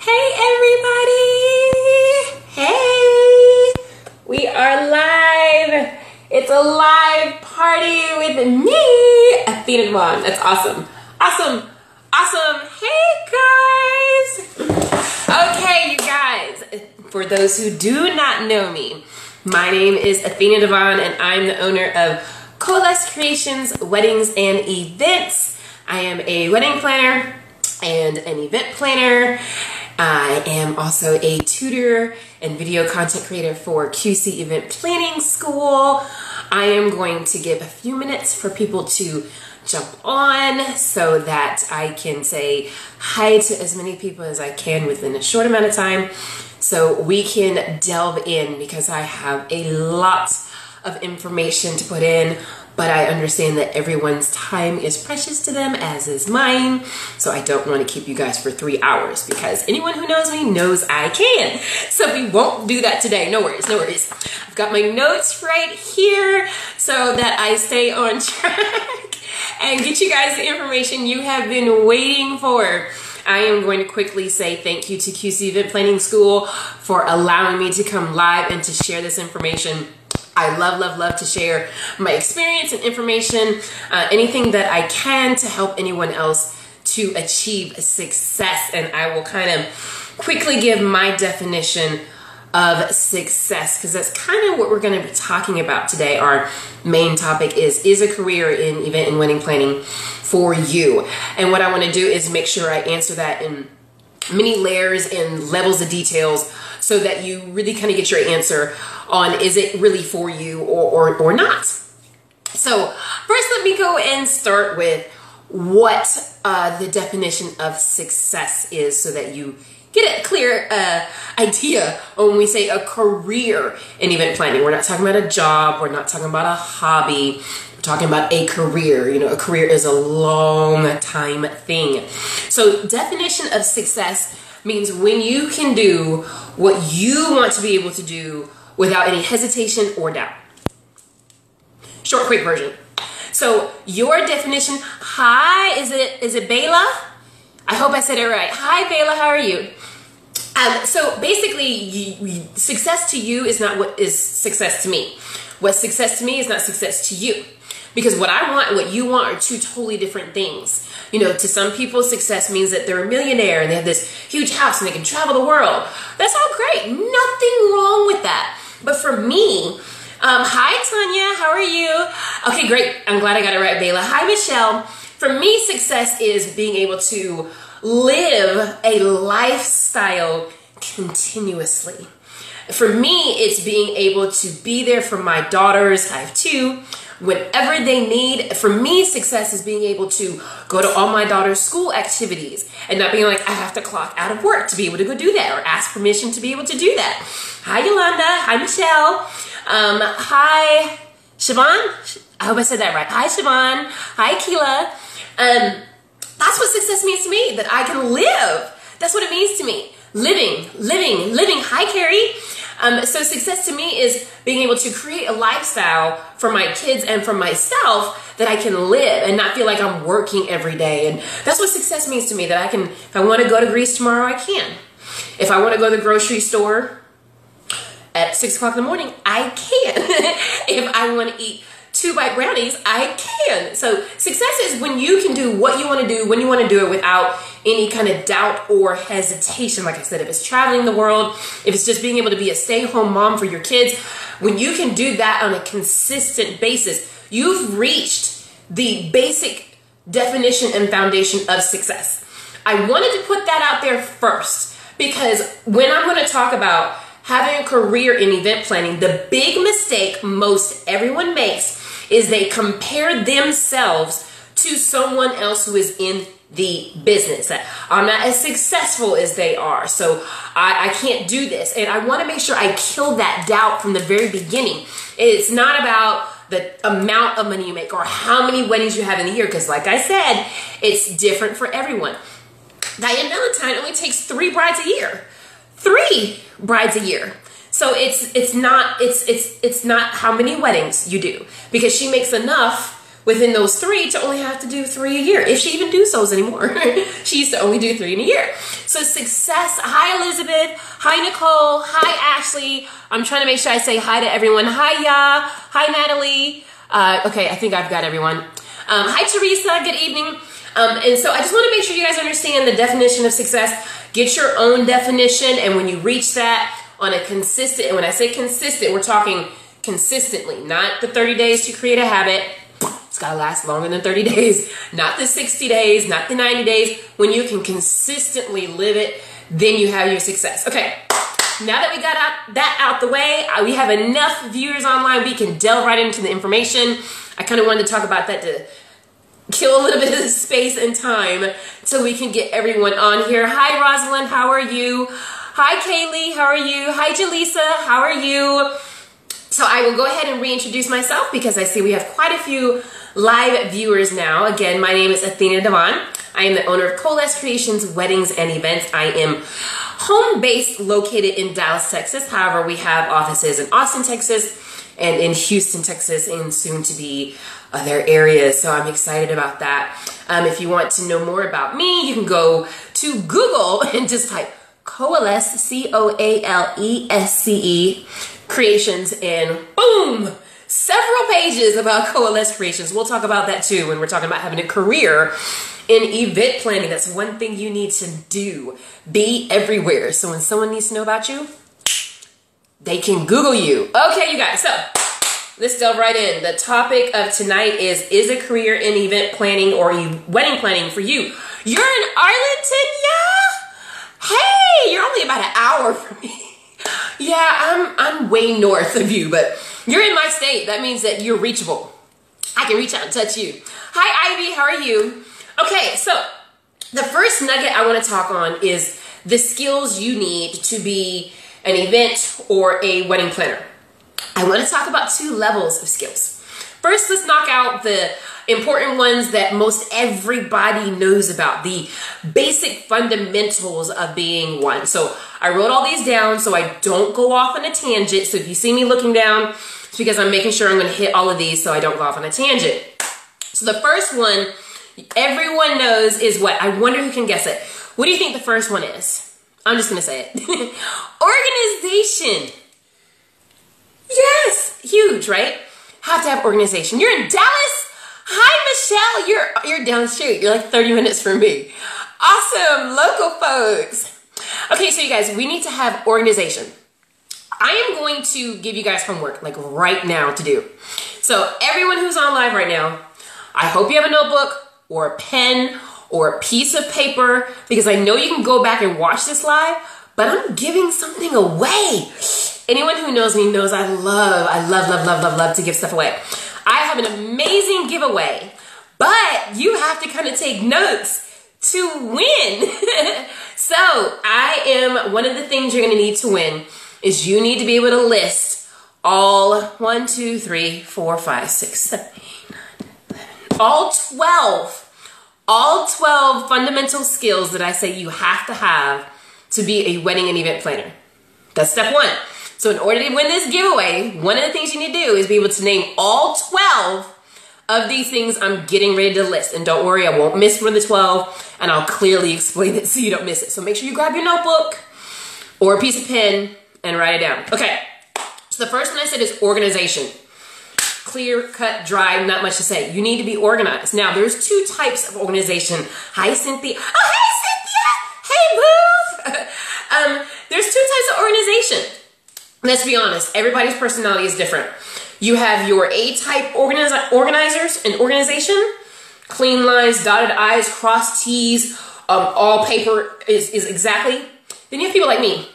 Hey everybody! Hey! We are live! It's a live party with me, Athena DeVonne. That's awesome. Awesome! Awesome! Hey guys! Okay, you guys, for those who do not know me, my name is Athena DeVonne and I'm the owner of Coalesce Creations Weddings and Events. I am a wedding planner and an event planner. I am also a tutor and video content creator for QC Event Planning School. I am going to give a few minutes for people to jump on so that I can say hi to as many people as I can within a short amount of time so we can delve in, because I have a lot of information to put in, but I understand that everyone's time is precious to them, as is mine. So I don't want to keep you guys for 3 hours, because anyone who knows me knows I can. So we won't do that today. No worries, no worries. I've got my notes right here so that I stay on track and get you guys the information you have been waiting for. I am going to quickly say thank you to QC Event Planning School for allowing me to come live and to share this information. I love to share my experience and information, anything that I can to help anyone else to achieve success. And I will kind of quickly give my definition of success, because that's kind of what we're going to be talking about today. Our main topic is a career in event and wedding planning for you? And what I want to do is make sure I answer that in many layers and levels of details, so that you really kind of get your answer on, is it really for you or not? So first, let me go and start with what the definition of success is, so that you get a clear idea when we say a career in event planning. We're not talking about a job. We're not talking about a hobby. We're talking about a career. You know, a career is a long time thing. So definition of success means when you can do what you want to be able to do without any hesitation or doubt. Short, quick version. So your definition, hi, is it Bayla? I hope I said it right. Hi, Bayla, how are you? So basically, success to you is not what is success to me. What's success to me is not success to you. Because what I want and what you want are two totally different things. You know, to some people, success means that they're a millionaire and they have this huge house and they can travel the world. That's all great. Nothing wrong with that. But for me, hi, Tanya. How are you? Okay, great. I'm glad I got it right, Bayla. Hi, Michelle. For me, success is being able to live a lifestyle continuously. For me, it's being able to be there for my daughters. I have two. Whatever they need. For me, success is being able to go to all my daughter's school activities and not being like, I have to clock out of work to be able to go do that, or ask permission to be able to do that. Hi, Yolanda. Hi, Michelle. Hi, Siobhan. I hope I said that right. Hi, Siobhan. Hi, Keela. That's what success means to me, that I can live. That's what it means to me. Living. Hi, Carrie. So success to me is being able to create a lifestyle for my kids and for myself that I can live and not feel like I'm working every day. And that's what success means to me, that I can, if I want to go to Greece tomorrow, I can. If I want to go to the grocery store at 6 o'clock in the morning, I can. If I want to eat 2 bite brownies, I can. So success is when you can do what you want to do, when you want to do it, without any kind of doubt or hesitation. Like I said, if it's traveling the world, if it's just being able to be a stay-at-home mom for your kids, when you can do that on a consistent basis, you've reached the basic definition and foundation of success. I wanted to put that out there first, because when I'm going to talk about having a career in event planning, the big mistake most everyone makes is they compare themselves to someone else who is in the business. That I'm not as successful as they are, so I can't do this. And I want to make sure I kill that doubt from the very beginning. It's not about the amount of money you make or how many weddings you have in a year, because like I said, it's different for everyone. Diane Valentine only takes 3 brides a year. 3 brides a year. So it's not how many weddings you do, because she makes enough within those 3 to only have to do 3 a year, if she even does those anymore. She used to only do 3 in a year. So success. Hi, Elizabeth. Hi, Nicole. Hi, Ashley. I'm trying to make sure I say hi to everyone. Hi, Ya. Hi, Natalie. Okay, I think I've got everyone. Hi, Teresa. Good evening. And so I just want to make sure you guys understand the definition of success. Get your own definition, and when you reach that on a consistent, and when I say consistent, we're talking consistently, not the 30 days to create a habit. It's got to last longer than 30 days, not the 60 days, not the 90 days. When you can consistently live it, then you have your success. Okay, now that we got that out the way, we have enough viewers online, we can delve right into the information. I kind of wanted to talk about that to kill a little bit of the space and time so we can get everyone on here. Hi, Rosalind, how are you? Hi, Kaylee, how are you? Hi, Jaleesa, how are you? So I will go ahead and reintroduce myself because I see we have quite a few live viewers now. Again, my name is Athena DeVonne. I am the owner of Coalesce Creations Weddings and Events. I am home-based, located in Dallas, Texas. However, we have offices in Austin, Texas, and in Houston, Texas, and soon to be other areas. So I'm excited about that. If you want to know more about me, you can go to Google and just type Coalesce, C-O-A-L-E-S-C-E, Creations, and boom, several pages about Coalesce Creations. We'll talk about that too when we're talking about having a career in event planning. That's one thing you need to do. Be everywhere. So when someone needs to know about you, they can Google you. Okay, you guys, so let's delve right in. The topic of tonight is a career in event planning or wedding planning for you? You're in Arlington, yeah? Hey, you're only about an hour from me. Yeah, I'm way north of you, but you're in my state. That means that you're reachable. I can reach out and touch you. Hi, Ivy, how are you? Okay, so the first nugget I want to talk on is the skills you need to be an event or a wedding planner. I want to talk about 2 levels of skills. First, let's knock out the important ones that most everybody knows about, the basic fundamentals of being one. So I wrote all these down so I don't go off on a tangent. So if you see me looking down, it's because I'm making sure I'm going to hit all of these so I don't go off on a tangent. So the first one everyone knows is what? I wonder who can guess it. What do you think the first one is? I'm just going to say it. Organization. Yes, huge, right? Have to have organization. You're in Dallas? Hi, Michelle. You're down the street. You're like 30 minutes from me. Awesome, local folks. Okay, so you guys, we need to have organization. I am going to give you guys homework like right now to do. So everyone who's on live right now, I hope you have a notebook or a pen or a piece of paper because I know you can go back and watch this live, but I'm giving something away. Anyone who knows me knows I love to give stuff away. I have an amazing giveaway, but you have to kind of take notes to win. So one of the things you're going to need to win is you need to be able to list all 1, 2, 3, 4, 5, 6, 7, 8, 9, 10, 11, all 12 fundamental skills that I say you have to have to be a wedding and event planner. That's step 1. So in order to win this giveaway, one of the things you need to do is be able to name all 12 of these things I'm getting ready to list. And don't worry, I won't miss one of the 12, and I'll clearly explain it so you don't miss it. So make sure you grab your notebook or a piece of pen and write it down. Okay, so the first one I said is organization. Clear, cut, dry, not much to say. You need to be organized. Now, there's 2 types of organization. Hi, Cynthia. Oh, hey, Cynthia. Hey, Boo. There's 2 types of organization. Let's be honest, everybody's personality is different. You have your A-type organizers and organization, clean lines, dotted I's, crossed T's, all paper is exactly. Then you have people like me,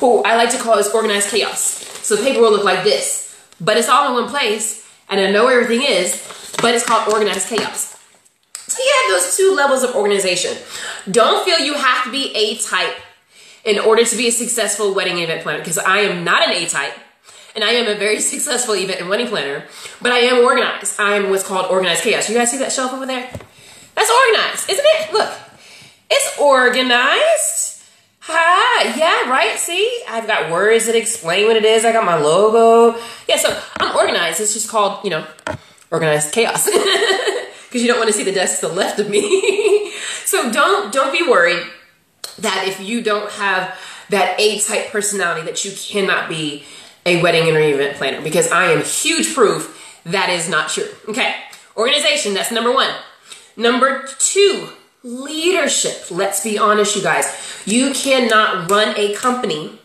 who I like to call as organized chaos. So the paper will look like this, but it's all in one place, and I know where everything is, but it's called organized chaos. So you have those 2 levels of organization. Don't feel you have to be A-type in order to be a successful wedding and event planner, because I am not an A-type, and I am a very successful event and wedding planner, but I am organized. I'm what's called organized chaos. You guys see that shelf over there? That's organized, isn't it? Look, it's organized. Hi, yeah, right, see? I've got words that explain what it is. I got my logo. Yeah, so I'm organized. It's just called, organized chaos. Because you don't want to see the desk to the left of me. So don't be worried that if you don't have that A-type personality that you cannot be a wedding and event planner, because I am huge proof that is not true. Okay, organization, that's number one. Number two, leadership. Let's be honest, you guys. You cannot run a company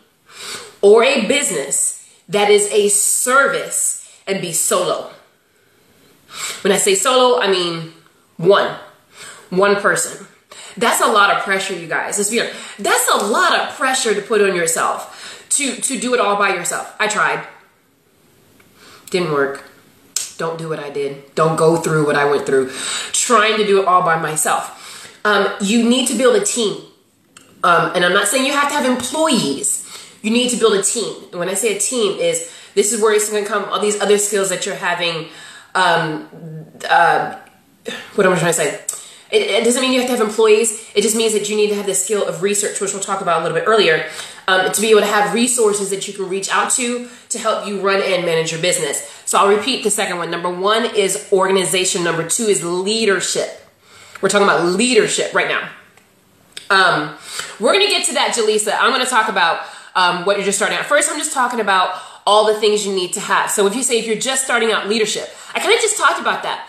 or a business that is a service and be solo. When I say solo, I mean one person. That's a lot of pressure, you guys. Let's be honest. That's a lot of pressure to put on yourself to do it all by yourself. I tried. Didn't work. Don't do what I did. Don't go through what I went through. Trying to do it all by myself. You need to build a team. And I'm not saying you have to have employees. You need to build a team. And when I say a team this is where it's going to come, all these other skills that you're having. What am I trying to say? It doesn't mean you have to have employees. It just means that you need to have the skill of research, which we'll talk about a little bit earlier, to be able to have resources that you can reach out to help you run and manage your business. So I'll repeat the second one. Number one is organization. Number two is leadership. We're talking about leadership right now. We're going to get to that, Jaleesa. I'm going to talk about what you're just starting out. First, I'm just talking about all the things you need to have. So if you're just starting out leadership, I kind of just talked about that.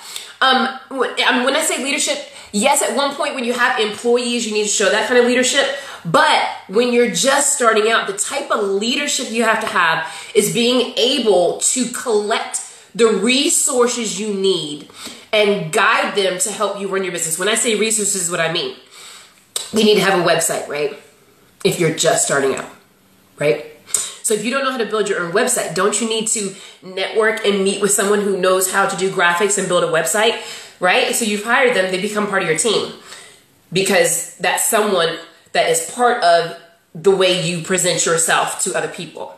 When I say leadership, yes, at one point when you have employees, you need to show that kind of leadership. But when you're just starting out, the type of leadership you have to have is being able to collect the resources you need and guide them to help you run your business. When I say resources, what I mean, you need to have a website, right? If you're just starting out, right? So if you don't know how to build your own website, don't you need to network and meet with someone who knows how to do graphics and build a website, right? So you've hired them, they become part of your team because that's someone that is part of the way you present yourself to other people.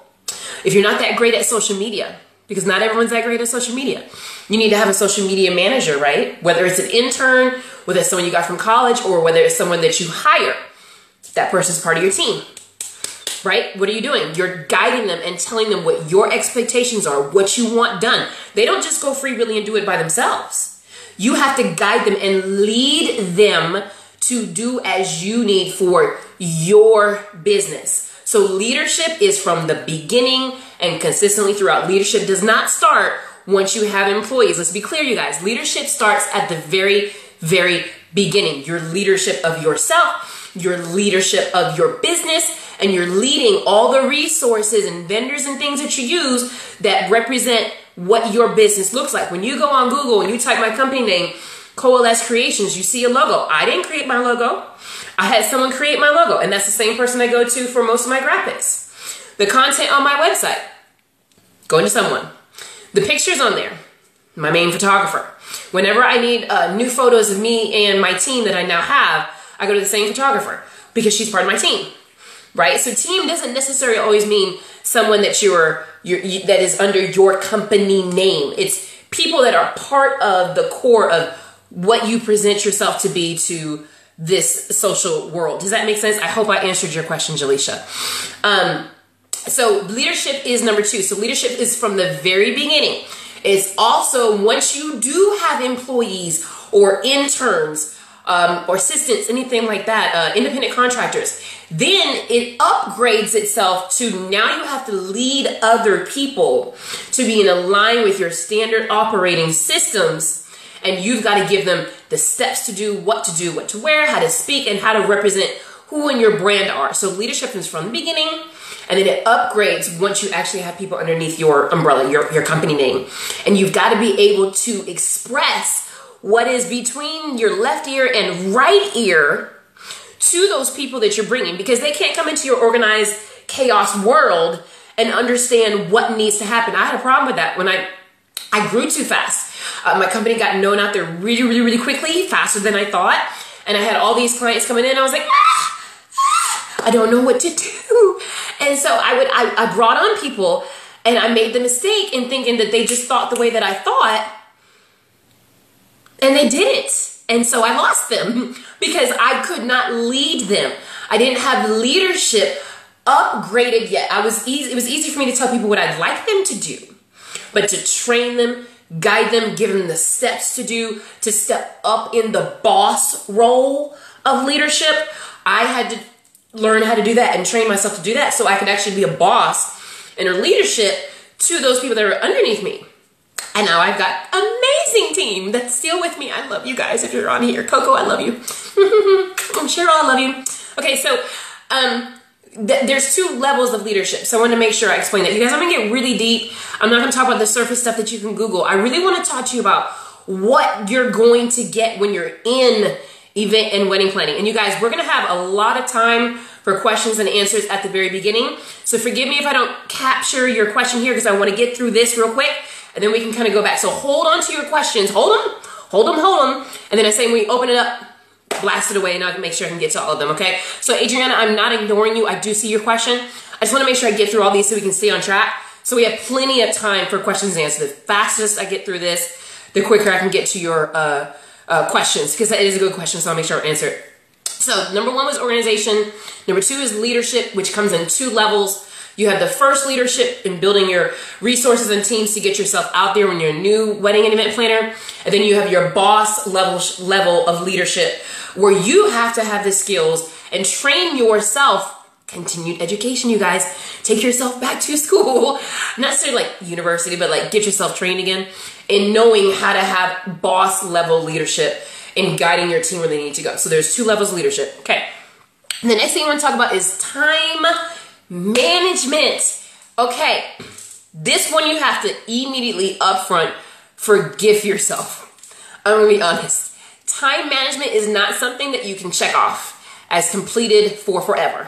If you're not that great at social media, because not everyone's that great at social media, you need to have a social media manager, right? Whether it's an intern, whether it's someone you got from college, or whether it's someone that you hire, that person's part of your team. Right? What are you doing? You're guiding them and telling them what your expectations are, what you want done. They don't just go free-wheeling and do it by themselves. You have to guide them and lead them to do as you need for your business. So leadership is from the beginning and consistently throughout. Leadership does not start once you have employees. Let's be clear, you guys. Leadership starts at the very, very beginning. Your leadership of yourself, your leadership of your business, and you're leading all the resources and vendors and things that you use that represent what your business looks like. When you go on Google and you type my company name, Coalesce Creations, you see a logo. I didn't create my logo. I had someone create my logo, and that's the same person I go to for most of my graphics. The content on my website, going to someone. The pictures on there, my main photographer. Whenever I need new photos of me and my team that I now have, I go to the same photographer because she's part of my team. Right? So team doesn't necessarily always mean someone that that is under your company name. It's people that are part of the core of what you present yourself to be to this social world. Does that make sense? I hope I answered your question, Jaleesa. So leadership is number two. So leadership is from the very beginning. It's also once you do have employees or interns, or assistants, anything like that, independent contractors, then it upgrades itself to now you have to lead other people to be in line with your standard operating systems, and you've got to give them the steps to do, what to wear, how to speak, and how to represent who and your brand are. So leadership is from the beginning, and then it upgrades once you actually have people underneath your umbrella, your company name. And you've got to be able to express what is between your left ear and right ear to those people that you're bringing, because they can't come into your organized chaos world and understand what needs to happen. I had a problem with that when I grew too fast. My company got known out there really, really, really quickly, faster than I thought. And I had all these clients coming in. I was like, I don't know what to do. And so I brought on people, and I made the mistake in thinking that they just thought the way that I thought. And they didn't. And so I lost them because I could not lead them. I didn't have leadership upgraded yet. It was easy for me to tell people what I'd like them to do, but to train them, guide them, give them the steps to do to step up in the boss role of leadership. I had to learn how to do that and train myself to do that so I could actually be a boss and a leadership to those people that are underneath me. And now I've got an amazing team that's still with me. I love you guys if you're on here. Coco, I love you. Cheryl, I love you. Okay, so there's 2 levels of leadership. So I wanted to make sure I explain that. You guys, I'm going to get really deep. I'm not going to talk about the surface stuff that you can Google. I really want to talk to you about what you're going to get when you're in event and wedding planning. And you guys, we're going to have a lot of time for questions and answers at the very beginning. So forgive me if I don't capture your question here because I want to get through this real quick and then we can kind of go back. So hold on to your questions. Hold them. And then I say when we open it up, blast it away and I can make sure I can get to all of them, okay? So Adriana, I'm not ignoring you. I do see your question. I just want to make sure I get through all these so we can stay on track. So we have plenty of time for questions and answers. The fastest I get through this, the quicker I can get to your questions, because that is a good question, so I'll make sure I answer it. So number 1 was organization. Number 2 is leadership, which comes in 2 levels. You have the first leadership in building your resources and teams to get yourself out there when you're a new wedding and event planner. And then you have your boss level of leadership where you have to have the skills and train yourself. Continued education, you guys. Take yourself back to school. Not necessarily like university, but like get yourself trained again in knowing how to have boss level leadership and guiding your team where they need to go. So there's 2 levels of leadership. Okay. And the next thing I want to talk about is time management. Okay. This one you have to immediately upfront forgive yourself. I'm going to be honest. Time management is not something that you can check off as completed for forever.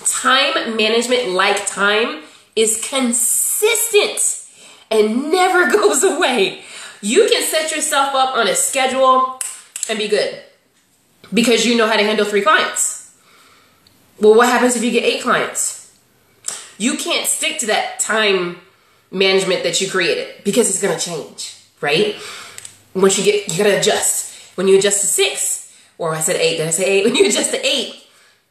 Time management, like time, is consistent and never goes away. You can set yourself up on a schedule and be good because you know how to handle 3 clients. Well, what happens if you get 8 clients? You can't stick to that time management that you created because it's going to change, right? Once you gotta adjust. When you adjust to 6, or I said 8, did I say 8? When you adjust to 8,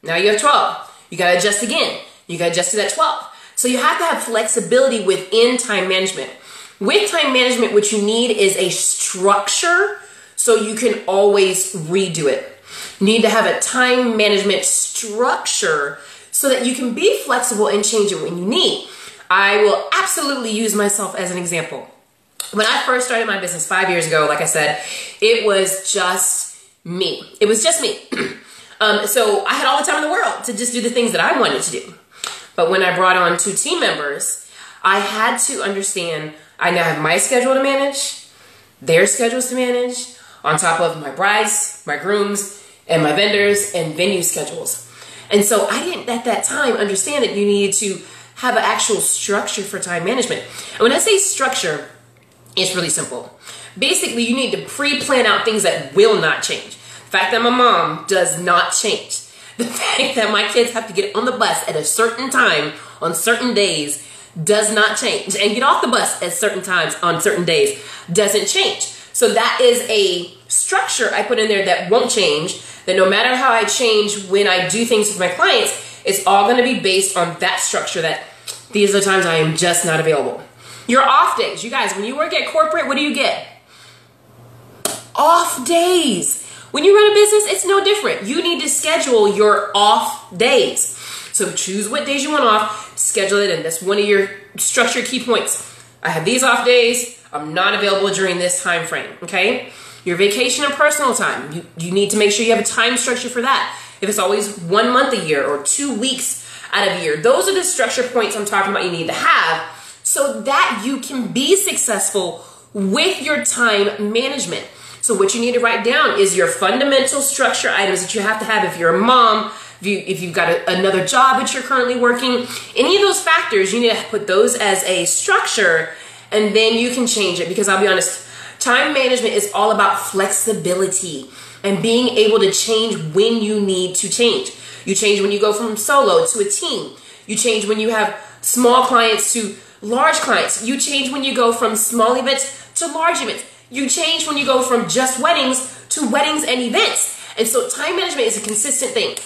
now you have 12. You gotta adjust again. You gotta adjust to that 12. So you have to have flexibility within time management. With time management, what you need is a structure so you can always redo it. You need to have a time management structure so that you can be flexible and change it when you need. I will absolutely use myself as an example. When I first started my business 5 years ago, like I said, it was just me. It was just me. So I had all the time in the world to just do the things that I wanted to do. But when I brought on 2 team members, I had to understand I now have my schedule to manage, their schedules to manage, on top of my brides, my grooms, and my vendors and venue schedules. And so I didn't at that time understand that you needed to have an actual structure for time management. And when I say structure, it's really simple. Basically, you need to pre-plan out things that will not change. The fact that my mom does not change. The fact that my kids have to get on the bus at a certain time on certain days does not change. And get off the bus at certain times on certain days doesn't change. So that is a structure I put in there that won't change. That no matter how I change when I do things with my clients, it's all going to be based on that structure that these are the times I am just not available. Your off days. You guys, when you work at corporate, what do you get? Off days. When you run a business, it's no different. You need to schedule your off days. So choose what days you want off, schedule it in. That's one of your structure key points. I have these off days. I'm not available during this time frame, okay? Your vacation and personal time. You need to make sure you have a time structure for that. If it's always 1 month a year or 2 weeks out of a year, those are the structure points I'm talking about you need to have so that you can be successful with your time management. So what you need to write down is your fundamental structure items that you have to have if you're a mom, if you've got another job that you're currently working. Any of those factors, you need to put those as a structure, and then you can change it. Because I'll be honest, time management is all about flexibility and being able to change when you need to change. You change when you go from solo to a team. You change when you have small clients to large clients. You change when you go from small events to large events. You change when you go from just weddings to weddings and events. And so time management is a consistent thing.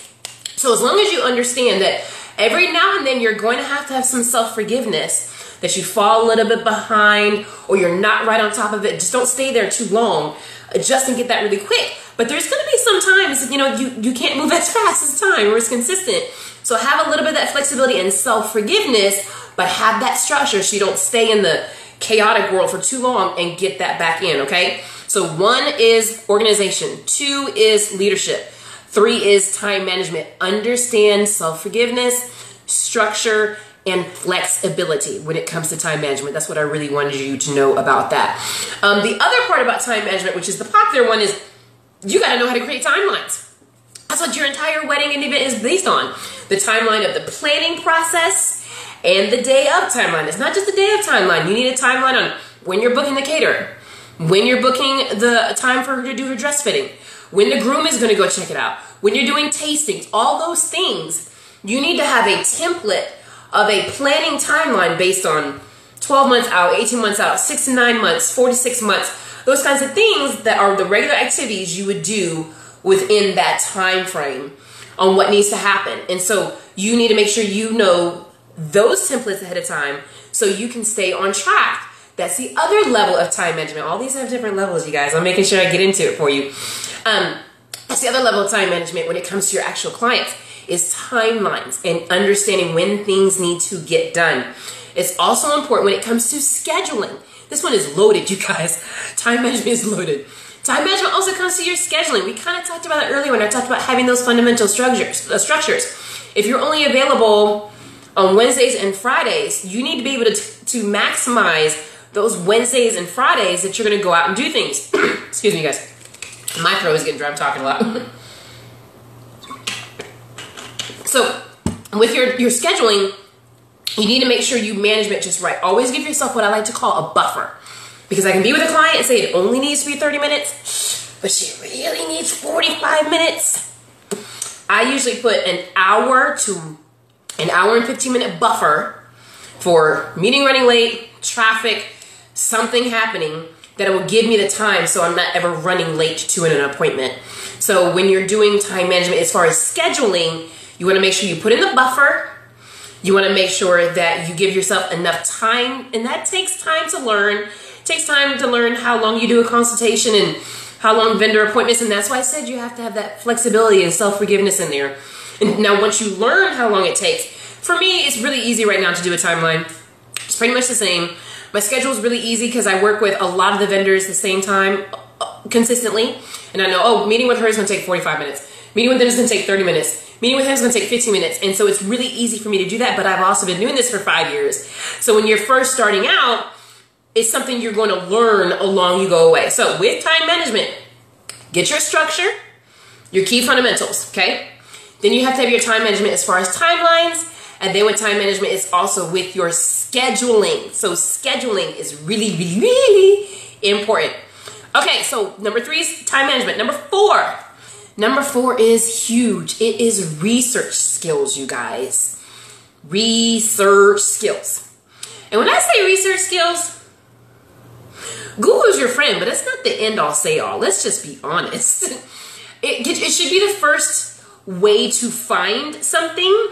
So as long as you understand that every now and then you're going to have some self-forgiveness that you fall a little bit behind or you're not right on top of it, just don't stay there too long. Adjust and get that really quick. But there's going to be some times, you know, you can't move as fast as time or as consistent. So have a little bit of that flexibility and self-forgiveness, but have that structure so you don't stay in the chaotic world for too long and get that back in, okay? So 1 is organization, 2 is leadership, 3 is time management. Understand self-forgiveness, structure, and flexibility when it comes to time management. That's what I really wanted you to know about that. The other part about time management, which is the popular one, is you got to know how to create timelines. That's what your entire wedding and event is based on. The timeline of the planning process and the day of timeline. It's not just the day of timeline. You need a timeline on when you're booking the caterer, when you're booking the time for her to do her dress fitting, when the groom is going to go check it out, when you're doing tastings, all those things. You need to have a template of a planning timeline based on 12 months out, 18 months out, 6 to 9 months, 4 to 6 months, those kinds of things that are the regular activities you would do within that time frame on what needs to happen. And so you need to make sure you know those templates ahead of time so you can stay on track. That's the other level of time management. All these have different levels, you guys. I'm making sure I get into it for you. That's the other level of time management when it comes to your actual clients, is timelines and understanding when things need to get done. It's also important when it comes to scheduling. This one is loaded, you guys. Time management is loaded. Time management also comes to your scheduling. We kind of talked about it earlier when I talked about having those fundamental structures. If you're only available on Wednesdays and Fridays, you need to be able to maximize those Wednesdays and Fridays that you're going to go out and do things. Excuse me, guys. My throat is getting dry. I'm talking a lot. So with your scheduling, you need to make sure you manage it just right. Always give yourself what I like to call a buffer. Because I can be with a client and say it only needs to be 30 minutes, but she really needs 45 minutes. I usually put an hour to an hour and 15-minute buffer for meeting running late, traffic, something happening that it will give me the time so I'm not ever running late to an appointment. So when you're doing time management as far as scheduling, you want to make sure you put in the buffer. You want to make sure that you give yourself enough time, and that takes time to learn. It takes time to learn how long you do a consultation and how long vendor appointments, and that's why I said you have to have that flexibility and self-forgiveness in there. And now once you learn how long it takes, for me, it's really easy right now to do a timeline. It's pretty much the same. My schedule is really easy because I work with a lot of the vendors at the same time consistently. And I know, oh, meeting with her is going to take 45 minutes. Meeting with them is going to take 30 minutes. Meeting with him is going to take 15 minutes. And so it's really easy for me to do that, but I've also been doing this for 5 years. So when you're first starting out, it's something you're going to learn along you go away. So with time management, get your structure, your key fundamentals, okay? Then you have to have your time management as far as timelines. And then with time management, it's also with your scheduling. So scheduling is really, really, really important. Okay, so number 3 is time management. Number 4. Number 4 is huge. It is research skills, you guys. Research skills. And when I say research skills, Google's your friend, but it's not the end-all, say-all. Let's just be honest. It should be the first way to find something.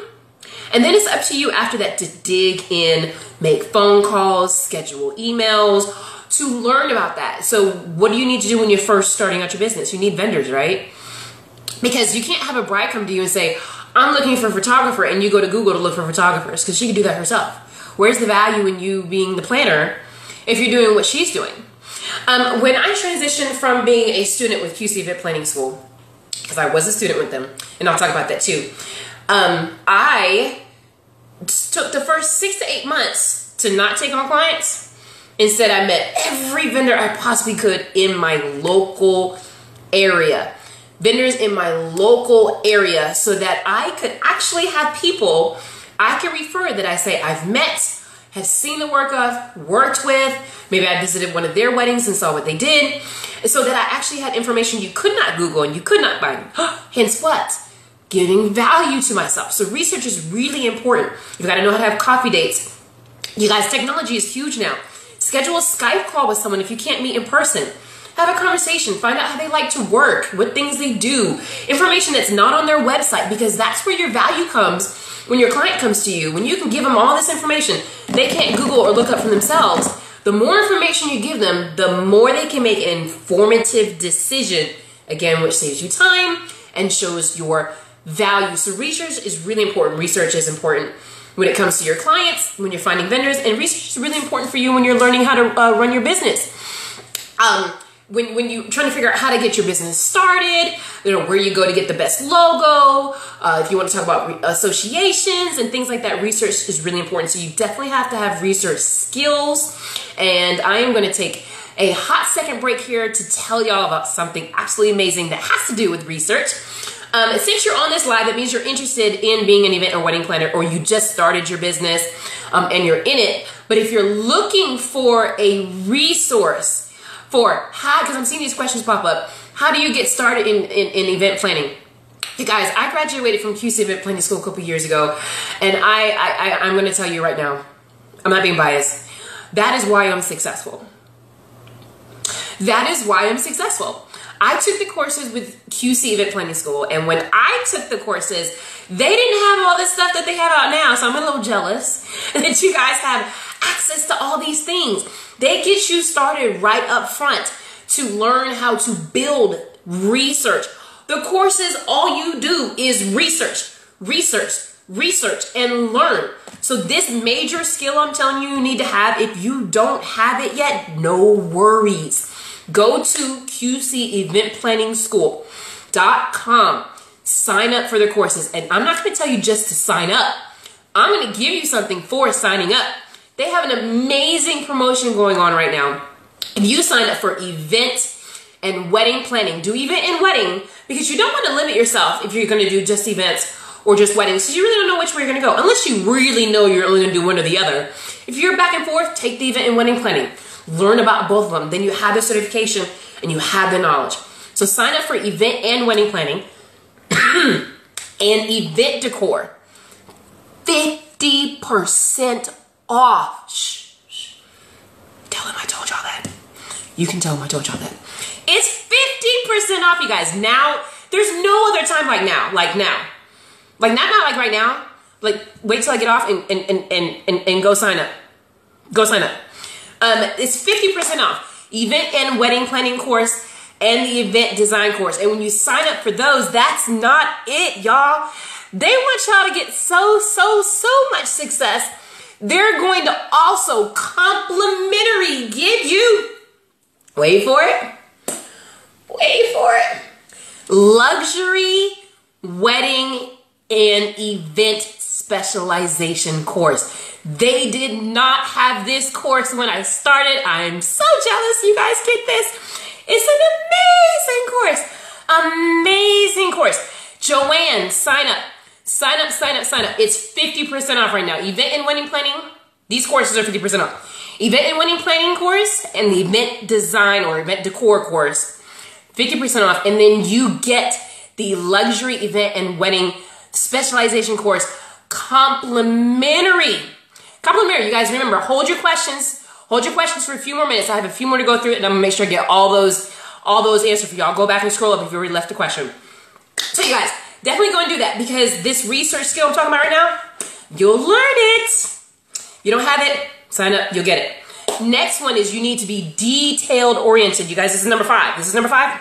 And then it's up to you after that to dig in, make phone calls, schedule emails, to learn about that. So what do you need to do when you're first starting out your business? You need vendors, right? Because you can't have a bride come to you and say, I'm looking for a photographer, and you go to Google to look for photographers, because she can do that herself. Where's the value in you being the planner if you're doing what she's doing? When I transitioned from being a student with QC Event Planning School, because I was a student with them, and I'll talk about that too, I took the first 6 to 8 months to not take on clients. Instead, I met every vendor I possibly could in my local area. Vendors in my local area, so that I could actually have people I can refer that I say I've met, have seen the work of, worked with. Maybe I visited one of their weddings and saw what they did. So that I actually had information you could not Google and you could not find. Hence what? Giving value to myself. So research is really important. You've got to know how to have coffee dates. You guys, technology is huge now. Schedule a Skype call with someone if you can't meet in person. Have a conversation. Find out how they like to work, what things they do. Information that's not on their website, because that's where your value comes when your client comes to you, when you can give them all this information they can't Google or look up for themselves, the more information you give them, the more they can make an informative decision, again, which saves you time and shows your value. So research is really important. Research is important when it comes to your clients, when you're finding vendors, and research is really important for you when you're learning how to run your business. When you're trying to figure out how to get your business started, you know, where you go to get the best logo, if you want to talk about associations and things like that, research is really important. So you definitely have to have research skills. And I am going to take a hot second break here to tell y'all about something absolutely amazing that has to do with research. Since you're on this live, that means you're interested in being an event or wedding planner, or you just started your business and you're in it. But if you're looking for a resource for how, because I'm seeing these questions pop up, how do you get started in event planning? You guys, I graduated from QC Event Planning School a couple years ago, and I'm going to tell you right now, I'm not being biased, that is why I'm successful. That is why I'm successful. I took the courses with QC Event Planning School, and when I took the courses, they didn't have all this stuff that they have out now, so I'm a little jealous that you guys have access to all these things. They get you started right up front to learn how to build research. The courses, all you do is research, research, research, and learn. So this major skill I'm telling you need to have, if you don't have it yet, no worries. Go to qceventplanningschool.com. Sign up for the courses. And I'm not going to tell you just to sign up. I'm going to give you something for signing up. They have an amazing promotion going on right now. If you sign up for event and wedding planning, do event and wedding, because you don't want to limit yourself if you're going to do just events or just weddings, because you really don't know which way you're going to go, unless you really know you're only going to do one or the other. If you're back and forth, take the event and wedding planning. Learn about both of them. Then you have the certification and you have the knowledge. So sign up for event and wedding planning and event decor. 50% off. Shh, shh. Tell them I told y'all that. You can tell them I told y'all that. It's 50% off, you guys. Now, there's no other time like now. Like now. Like not like right now. Like wait till I get off and go sign up. Go sign up. It's 50% off. Event and wedding planning course and the event design course. And when you sign up for those, that's not it, y'all. They want y'all to get so much success. They're going to also complimentary give you, wait for it, luxury wedding and event specialization course. They did not have this course when I started. I'm so jealous you guys get this. It's an amazing course. Amazing course. Joanne, sign up. Sign up, sign up, sign up. It's 50% off right now. Event and wedding planning, these courses are 50% off. Event and wedding planning course and the event design or event decor course, 50% off. And then you get the luxury event and wedding specialization course complimentary. Complimentary. You guys remember, hold your questions. Hold your questions for a few more minutes. I have a few more to go through, and I'm gonna make sure I get all those answered for y'all. Go back and scroll up if you already left a question. So you guys, definitely go and do that, because this research skill I'm talking about right now, you'll learn it. You don't have it, sign up, you'll get it. Next one is you need to be detailed oriented. You guys, this is number 5. This is number 5.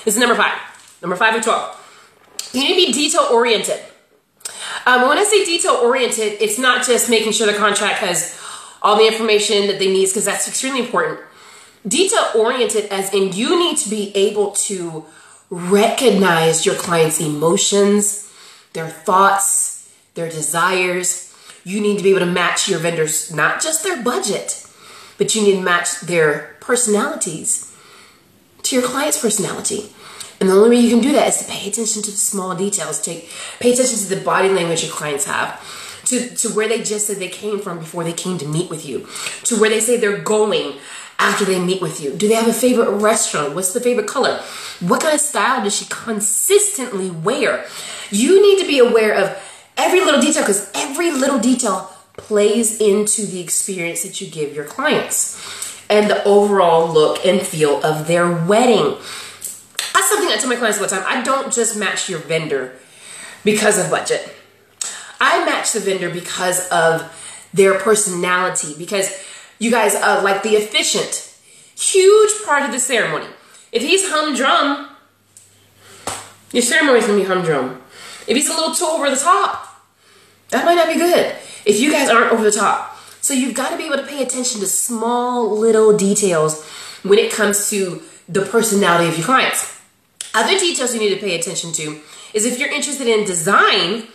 This is number 5. Number 5 of 12. You need to be detail oriented. When I say detail oriented, it's not just making sure the contract has all the information that they need, because that's extremely important. Detail oriented as in you need to be able to recognize your client's emotions, their thoughts, their desires. You need to be able to match your vendors, not just their budget, but you need to match their personalities to your client's personality. And the only way you can do that is to pay attention to the small details. Pay attention to the body language your clients have, to where they just said they came from before they came to meet with you, to where they say they're going after they meet with you. Do they have a favorite restaurant? What's the favorite color? What kind of style does she consistently wear? You need to be aware of every little detail, because every little detail plays into the experience that you give your clients and the overall look and feel of their wedding. That's something I tell my clients all the time. I don't just match your vendor because of budget. I match the vendor because of their personality, because you guys like the efficient, huge part of the ceremony. If he's humdrum, your ceremony's gonna be humdrum. If he's a little too over the top, that might not be good if you guys aren't over the top. So you've got to be able to pay attention to small little details when it comes to the personality of your clients. Other details you need to pay attention to is if you're interested in design,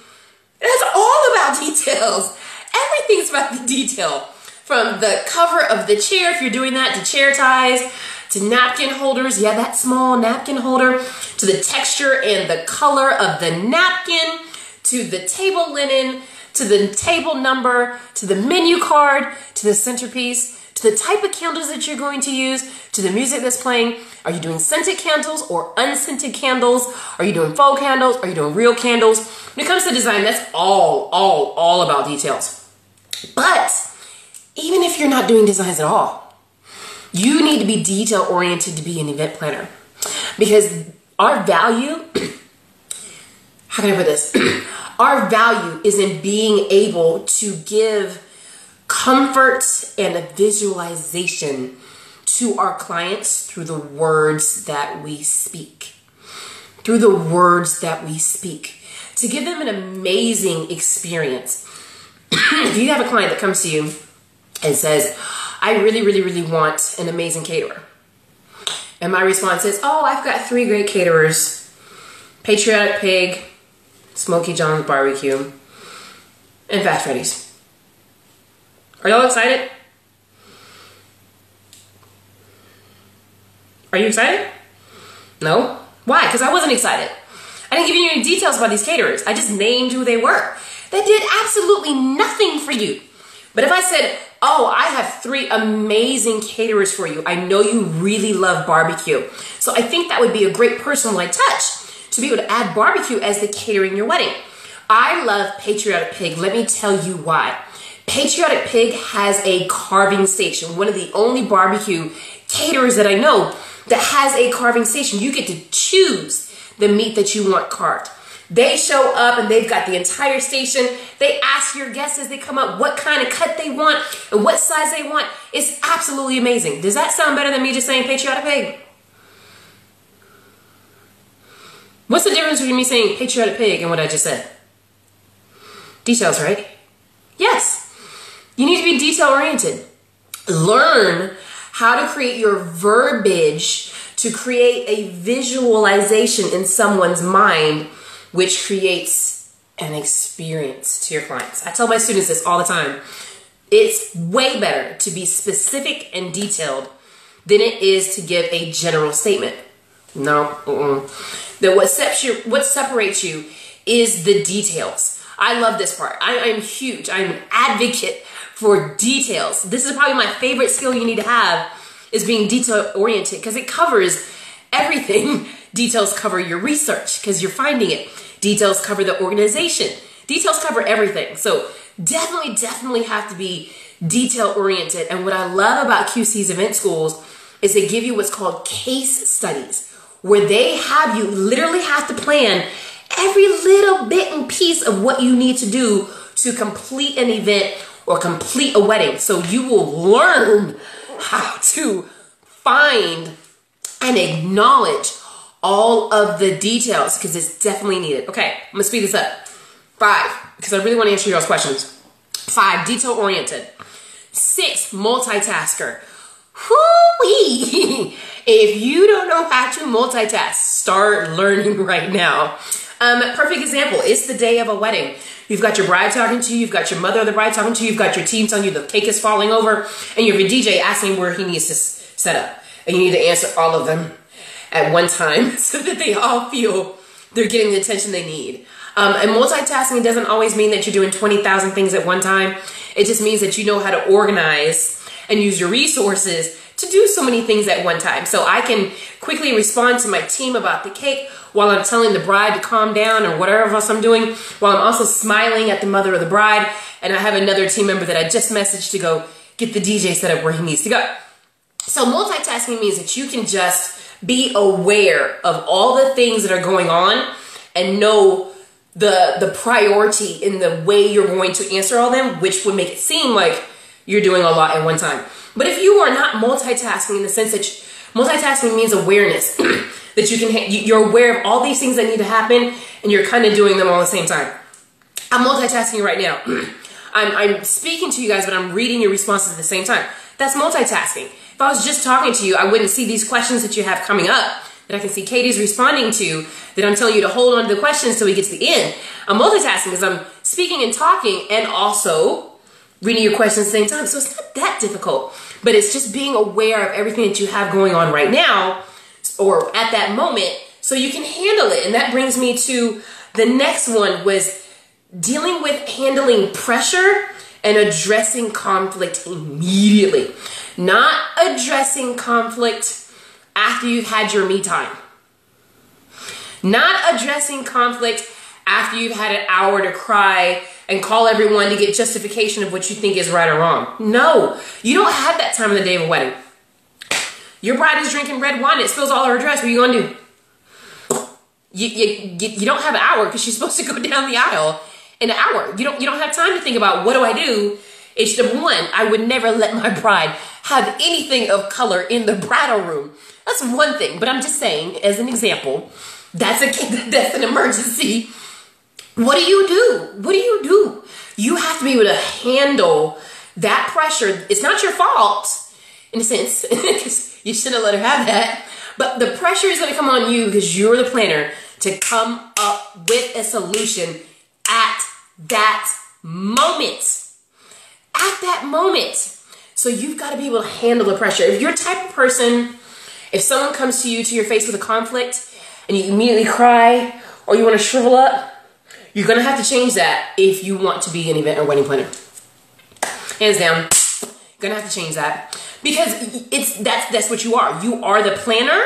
it's all about details. Everything's about the detail. From the cover of the chair, if you're doing that, to chair ties, to napkin holders, yeah, that small napkin holder, to the texture and the color of the napkin, to the table linen, to the table number, to the menu card, to the centerpiece, to the type of candles that you're going to use, to the music that's playing. Are you doing scented candles or unscented candles? Are you doing faux candles? Are you doing real candles? When it comes to design, that's all about details. But even if you're not doing designs at all, you need to be detail oriented to be an event planner, because our value, how can I put this? Our value is in being able to give comfort and a visualization to our clients through the words that we speak. Through the words that we speak. To give them an amazing experience. If you have a client that comes to you and says, I really want an amazing caterer. And my response is, oh, I've got 3 great caterers. Patriotic Pig, Smokey John's Barbecue, and Fast Freddy's. Are y'all excited? Are you excited? No? Why? Because I wasn't excited. I didn't give you any details about these caterers. I just named who they were. That did absolutely nothing for you. But if I said, oh, I have 3 amazing caterers for you. I know you really love barbecue. So I think that would be a great personalized touch to be able to add barbecue as the catering in your wedding. I love Patriotic Pig. Let me tell you why. Patriotic Pig has a carving station. One of the only barbecue caterers that I know that has a carving station. You get to choose the meat that you want carved. They show up and they've got the entire station. They ask your guests as they come up what kind of cut they want and what size they want. It's absolutely amazing. Does that sound better than me just saying Patriotic Pig? What's the difference between me saying Patriotic Pig and what I just said? Details, right? Yes. You need to be detail oriented. Learn how to create your verbiage to create a visualization in someone's mind, which creates an experience to your clients. I tell my students this all the time. It's way better to be specific and detailed than it is to give a general statement. No. That what separates you is the details. I love this part. I'm huge. I'm an advocate for details. This is probably my favorite skill you need to have, is being detail oriented, because it covers everything. Details cover your research because you're finding it. Details cover the organization. Details cover everything. So definitely have to be detail oriented. And what I love about QC's event schools is they give you what's called case studies, where they have you literally have to plan every little bit and piece of what you need to do to complete an event or complete a wedding. So you will learn how to find and acknowledge all of the details, because it's definitely needed. Okay, I'm gonna speed this up. 5, because I really want to answer y'all's questions. 5, detail oriented. 6, multitasker. Whoo-wee! If you don't know how to multitask, start learning right now. Perfect example, it's the day of a wedding. You've got your bride talking to you, you've got your mother of the bride talking to you, you've got your team telling you the cake is falling over, and you have your DJ asking where he needs to set up. And you need to answer all of them at one time so that they all feel they're getting the attention they need. And multitasking doesn't always mean that you're doing 20,000 things at one time. It just means that you know how to organize and use your resources to do so many things at one time. So I can quickly respond to my team about the cake while I'm telling the bride to calm down or whatever else I'm doing, while I'm also smiling at the mother of the bride. And I have another team member that I just messaged to go get the DJ set up where he needs to go. So multitasking means that you can just be aware of all the things that are going on and know the priority in the way you're going to answer all of them, which would make it seem like you're doing a lot at one time. But if you are not multitasking in the sense that multitasking means awareness, that you're aware of all these things that need to happen and you're kind of doing them all at the same time. I'm multitasking right now. I'm speaking to you guys, but I'm reading your responses at the same time. That's multitasking. If I was just talking to you, I wouldn't see these questions that you have coming up that I can see Katie's responding to, that I'm telling you to hold on to the questions till we get to the end. I'm multitasking because I'm speaking and talking and also reading your questions at the same time. So it's not that difficult, but it's just being aware of everything that you have going on right now or at that moment so you can handle it. And that brings me to the next one, was dealing with handling pressure and addressing conflict immediately. Not addressing conflict after you've had your me time. Not addressing conflict after you've had an hour to cry and call everyone to get justification of what you think is right or wrong. No, you don't have that time of the day of a wedding. Your bride is drinking red wine, it spills all over her dress. What are you gonna do? You don't have an hour because she's supposed to go down the aisle in an hour. You don't have time to think about, what do I do? It's the one, I would never let my bride have anything of color in the bridal room. That's one thing, but I'm just saying, as an example, that's an emergency. What do you do? What do you do? You have to be able to handle that pressure. It's not your fault, in a sense, because you shouldn't let her have that. But the pressure is going to come on you because you're the planner to come up with a solution at that moment. At that moment. So you've got to be able to handle the pressure. If you're the type of person, if someone comes to you to your face with a conflict and you immediately cry or you want to shrivel up, you're going to have to change that if you want to be an event or wedding planner. Hands down, you're going to have to change that. Because that's what you are. You are the planner,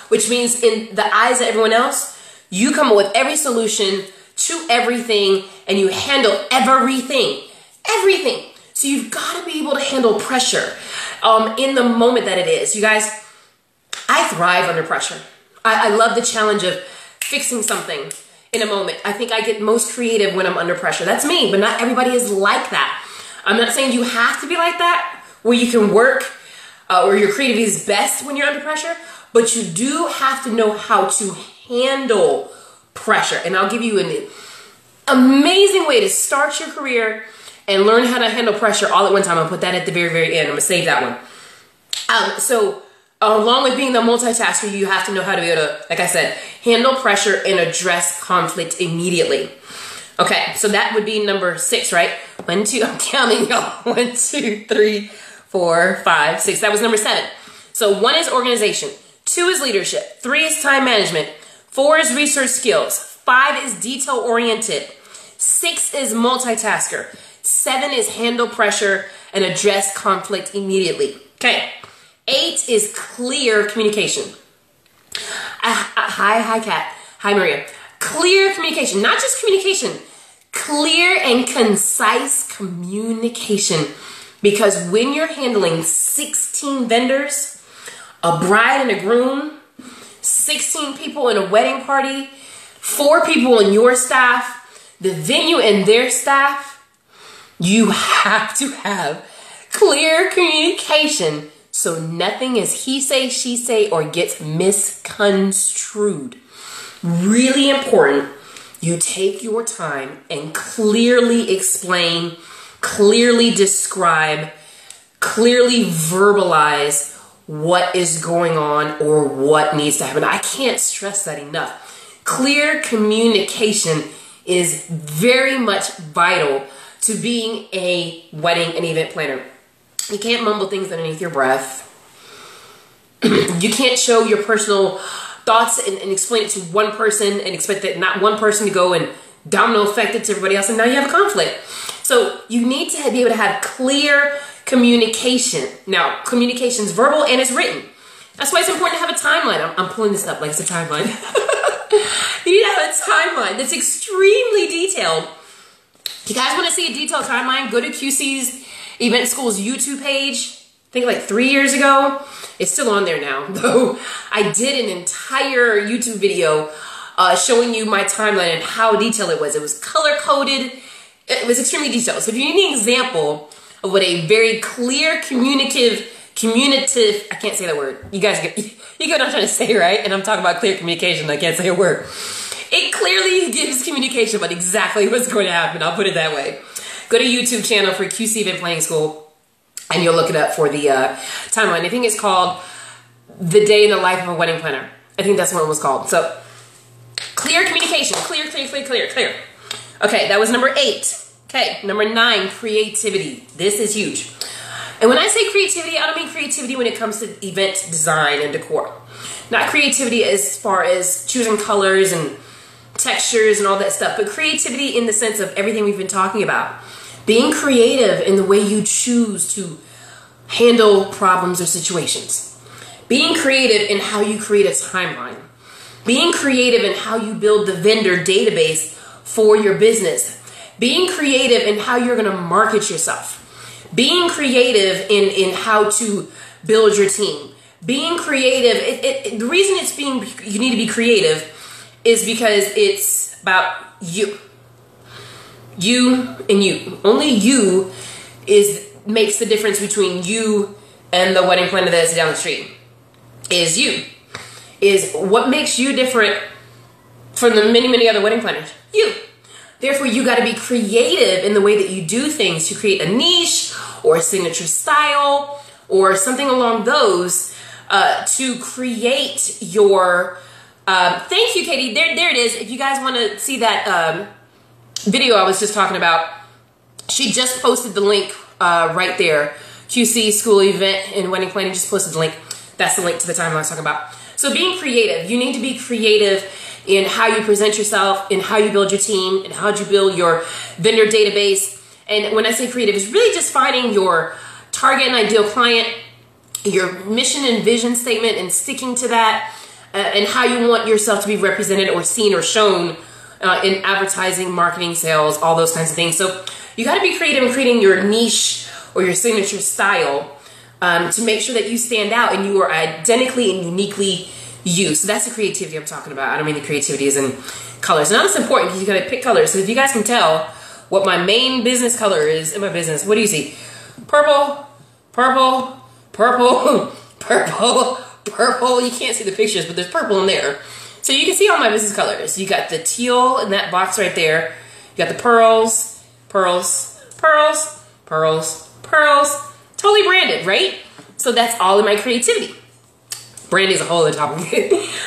which means in the eyes of everyone else, you come up with every solution to everything and you handle everything. Everything. So you've got to be able to handle pressure in the moment that it is. You guys, I thrive under pressure. I love the challenge of fixing something in a moment. I think I get most creative when I'm under pressure. That's me, but not everybody is like that. I'm not saying you have to be like that, where you can work, or your creativity is best when you're under pressure, but you do have to know how to handle pressure. And I'll give you an amazing way to start your career and learn how to handle pressure all at one time. I'll put that at the very, very end. I'm gonna save that one. So along with being the multitasker, you have to know how to be able to, like I said, handle pressure and address conflict immediately. Okay, so that would be number 6, right? 1, 2, I'm counting y'all. 1, 2, 3, 4, 5, 6. That was number 7. So 1 is organization, 2 is leadership, 3 is time management, 4 is research skills, 5 is detail oriented, 6 is multitasker, 7 is handle pressure and address conflict immediately. Okay, 8 is clear communication. Hi, Kat. Hi, Maria. Clear communication, not just communication, clear and concise communication. Because when you're handling 16 vendors, a bride and a groom, 16 people in a wedding party, 4 people in your staff, the venue and their staff, you have to have clear communication so nothing is he say, she say, or gets misconstrued. Really important, you take your time and clearly explain, clearly describe, clearly verbalize what is going on or what needs to happen. I can't stress that enough. Clear communication is very much vital to being a wedding and event planner. You can't mumble things underneath your breath. You can't show your personal thoughts and explain it to one person and expect that not one person to go and domino effect it to everybody else, and now you have a conflict. So you need to be able to have clear communication. Now, communication is verbal and it's written. That's why it's important to have a timeline. I'm pulling this up like it's a timeline. You need to have a timeline that's extremely detailed. If you guys want to see a detailed timeline, go to QC's Event School's YouTube page. I think like 3 years ago. It's still on there now, though. I did an entire YouTube video showing you my timeline and how detailed it was. It was color-coded. It was extremely detailed. So if you need an example of what a very clear, communicative, I can't say that word. You guys get what I'm trying to say, right? And I'm talking about clear communication. I can't say a word. It clearly gives communication about exactly what's going to happen. I'll put it that way. Go to YouTube channel for QC Event Planning School, and you'll look it up for the timeline. I think it's called The Day in the Life of a Wedding Planner. I think that's what it was called. So, clear communication. Clear. Okay, that was number 8. Okay, number 9, creativity. This is huge. And when I say creativity, I don't mean creativity when it comes to event design and decor. Not creativity as far as choosing colors and textures and all that stuff, but creativity in the sense of everything we've been talking about. Being creative in the way you choose to handle problems or situations. Being creative in how you create a timeline. Being creative in how you build the vendor database for your business. Being creative in how you're going to market yourself. Being creative in how to build your team. Being creative, the reason you need to be creative is because it's about you. You and you. Only you makes the difference between you and the wedding planner that's down the street. Is you. Is what makes you different from the many, many other wedding planners. You. Therefore, you got to be creative in the way that you do things to create a niche or a signature style or something along those to create your... thank you, Katie. There it is. If you guys want to see that video I was just talking about, she just posted the link right there. QC School Event and Wedding Planning just posted the link. That's the link to the timeline I was talking about. So being creative. You need to be creative in how you present yourself, in how you build your team, and how you build your vendor database. And when I say creative, it's really just finding your target and ideal client, your mission and vision statement, and sticking to that, and how you want yourself to be represented or seen or shown in advertising, marketing, sales, all those kinds of things. So you got to be creative in creating your niche or your signature style to make sure that you stand out and you are identically and uniquely you. So that's the creativity I'm talking about. I don't mean the creativity is in colors. Now it's important because you got to pick colors. So if you guys can tell what my main business color is in my business, what do you see? Purple, purple, purple, purple, purple. You can't see the pictures, but there's purple in there. So you can see all my business colors. You got the teal in that box right there. You got the pearls, pearls, pearls, pearls, pearls. Totally branded, right? So that's all in my creativity. Branding is a whole other topic.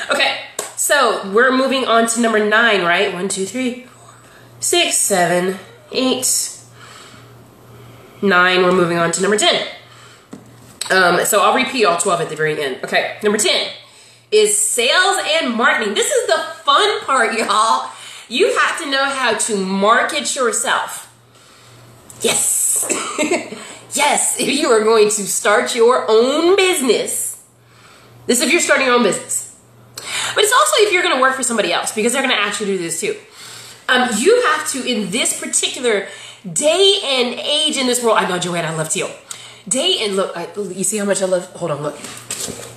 Okay, so we're moving on to number 9, right? 1, 2, 3, 4, 6, 7, 8, 9. We're moving on to number 10. So I'll repeat all 12 at the very end. Okay, number 10 is sales and marketing. This is the fun part, y'all. You have to know how to market yourself. Yes. Yes, if you are going to start your own business. This is if you're starting your own business. But it's also if you're going to work for somebody else, because they're going to ask you to do this too. You have to, in this particular day and age in this world, I know, Joanne, I love teal. Day and look, you see how much I love, hold on, look.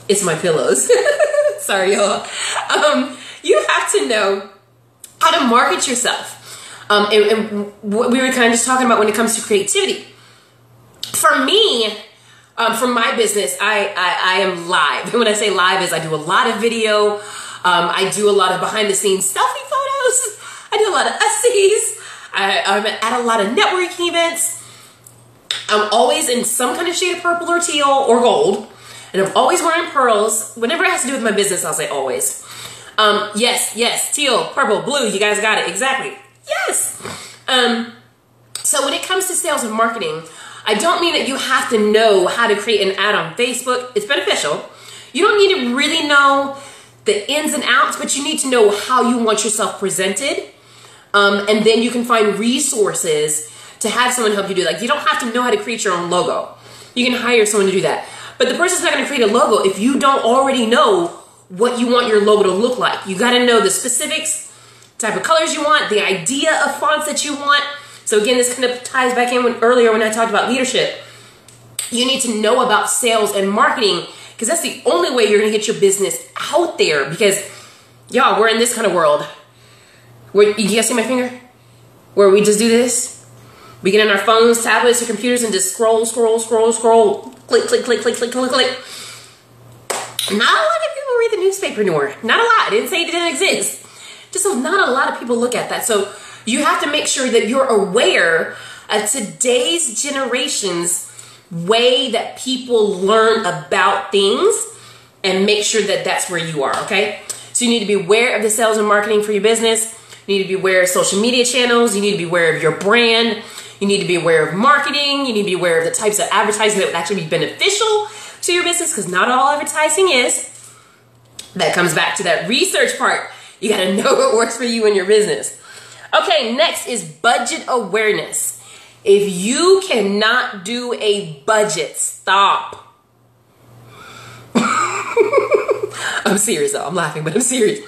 It's my pillows. Sorry, y'all. You have to know how to market yourself. And what we were kind of just talking about when it comes to creativity. For me, for my business, I am live. And when I say live is I do a lot of video. I do a lot of behind the scenes selfie photos. I do a lot of Ussies. I'm at a lot of networking events. I'm always in some kind of shade of purple or teal or gold. And I'm always wearing pearls. Whenever it has to do with my business, I'll say always. Yes, teal, purple, blue. You guys got it. Exactly. Yes. So when it comes to sales and marketing, I don't mean that you have to know how to create an ad on Facebook. It's beneficial. You don't need to really know the ins and outs, but you need to know how you want yourself presented. And then you can find resources to have someone help you do that. Like, you don't have to know how to create your own logo. You can hire someone to do that. But the person's not going to create a logo if you don't already know what you want your logo to look like. You got to know the specifics, type of colors you want, the idea of fonts that you want. So again, this kind of ties back in earlier when I talked about leadership. You need to know about sales and marketing because that's the only way you're going to get your business out there, because Y'all, we're in this kind of world. Where, you guys see my finger? Where we just do this? We get on our phones, tablets, or computers and just scroll, scroll, scroll, scroll. Click, click, click, click, click, click, click. Not a lot of people read the newspaper anymore. Not a lot. I didn't say it didn't exist. Just not a lot of people look at that. So you have to make sure that you're aware of today's generation's way that people learn about things and make sure that that's where you are, okay? So you need to be aware of the sales and marketing for your business. You need to be aware of social media channels. You need to be aware of your brand. You need to be aware of marketing. You need to be aware of the types of advertising that would actually be beneficial to your business, because not all advertising is. That comes back to that research part. You got to know what works for you and your business. Okay, next is budget awareness. If you cannot do a budget, stop. I'm serious though. I'm laughing, but I'm serious.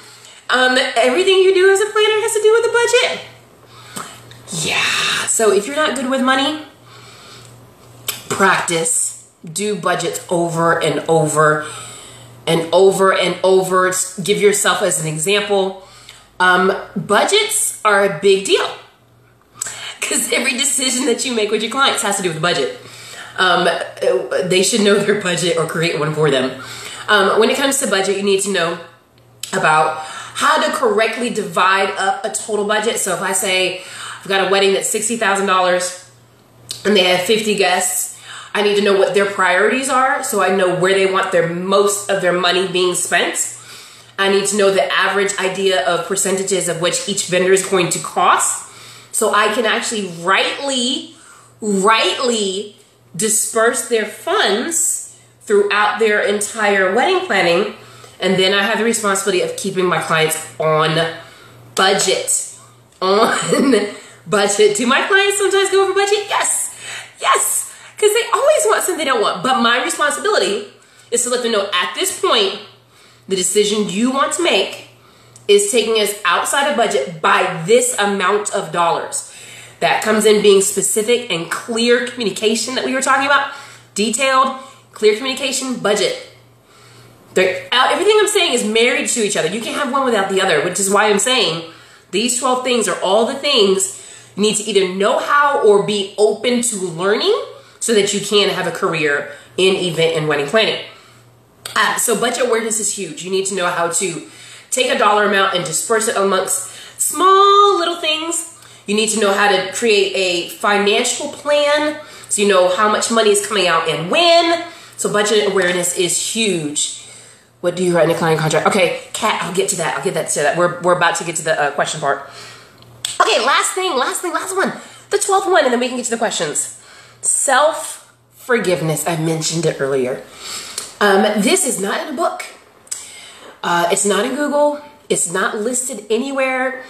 Everything you do as a planner has to do with the budget. Yeah. So if you're not good with money, practice. Do budgets over and over and over and over. Give yourself as an example. Budgets are a big deal because every decision that you make with your clients has to do with the budget. They should know their budget or create one for them. When it comes to budget, you need to know about how to correctly divide up a total budget. So if I say I've got a wedding that's $60,000 and they have 50 guests, I need to know what their priorities are so I know where they want most of their money being spent. I need to know the average idea of percentages of which each vendor is going to cost so I can actually rightly disperse their funds throughout their entire wedding planning. And then I have the responsibility of keeping my clients on budget. On budget. Do my clients sometimes go over budget? Yes. Yes. Because they always want something they don't want. But my responsibility is to let them know at this point, the decision you want to make is taking us outside of budget by this amount of dollars. That comes in being specific and clear communication that we were talking about. Detailed, clear communication, budget. Everything I'm saying is married to each other. You can't have one without the other, which is why I'm saying these 12 things are all the things you need to either know how or be open to learning so that you can have a career in event and wedding planning. So budget awareness is huge. You need to know how to take a dollar amount and disperse it amongst small little things. You need to know how to create a financial plan so you know how much money is coming out and when. So budget awareness is huge. What do you write in a client contract? Okay, Kat, I'll get to that. I'll get that to that. We're about to get to the question part. Okay, last one. The 12th one, and then we can get to the questions. Self-forgiveness. I mentioned it earlier. This is not in a book. It's not in Google. It's not listed anywhere.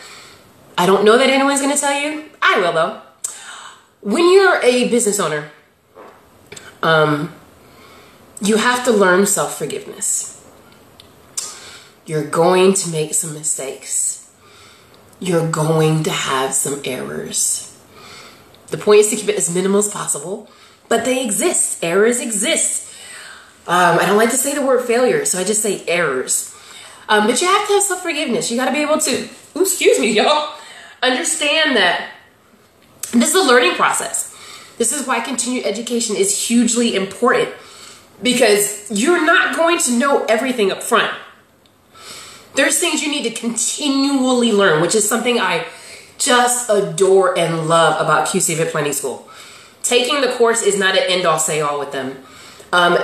I don't know that anyone's going to tell you. I will, though. When you're a business owner, you have to learn self-forgiveness. You're going to make some mistakes. You're going to have some errors. The point is to keep it as minimal as possible, but they exist. Errors exist. I don't like to say the word failure, so I just say errors. But you have to have self-forgiveness. You got to be able to, excuse me, y'all, understand that this is a learning process. This is why continued education is hugely important, because you're not going to know everything up front. There's things you need to continually learn, which is something I just adore and love about QC Event Planning School. Taking the course is not an end-all, say-all with them.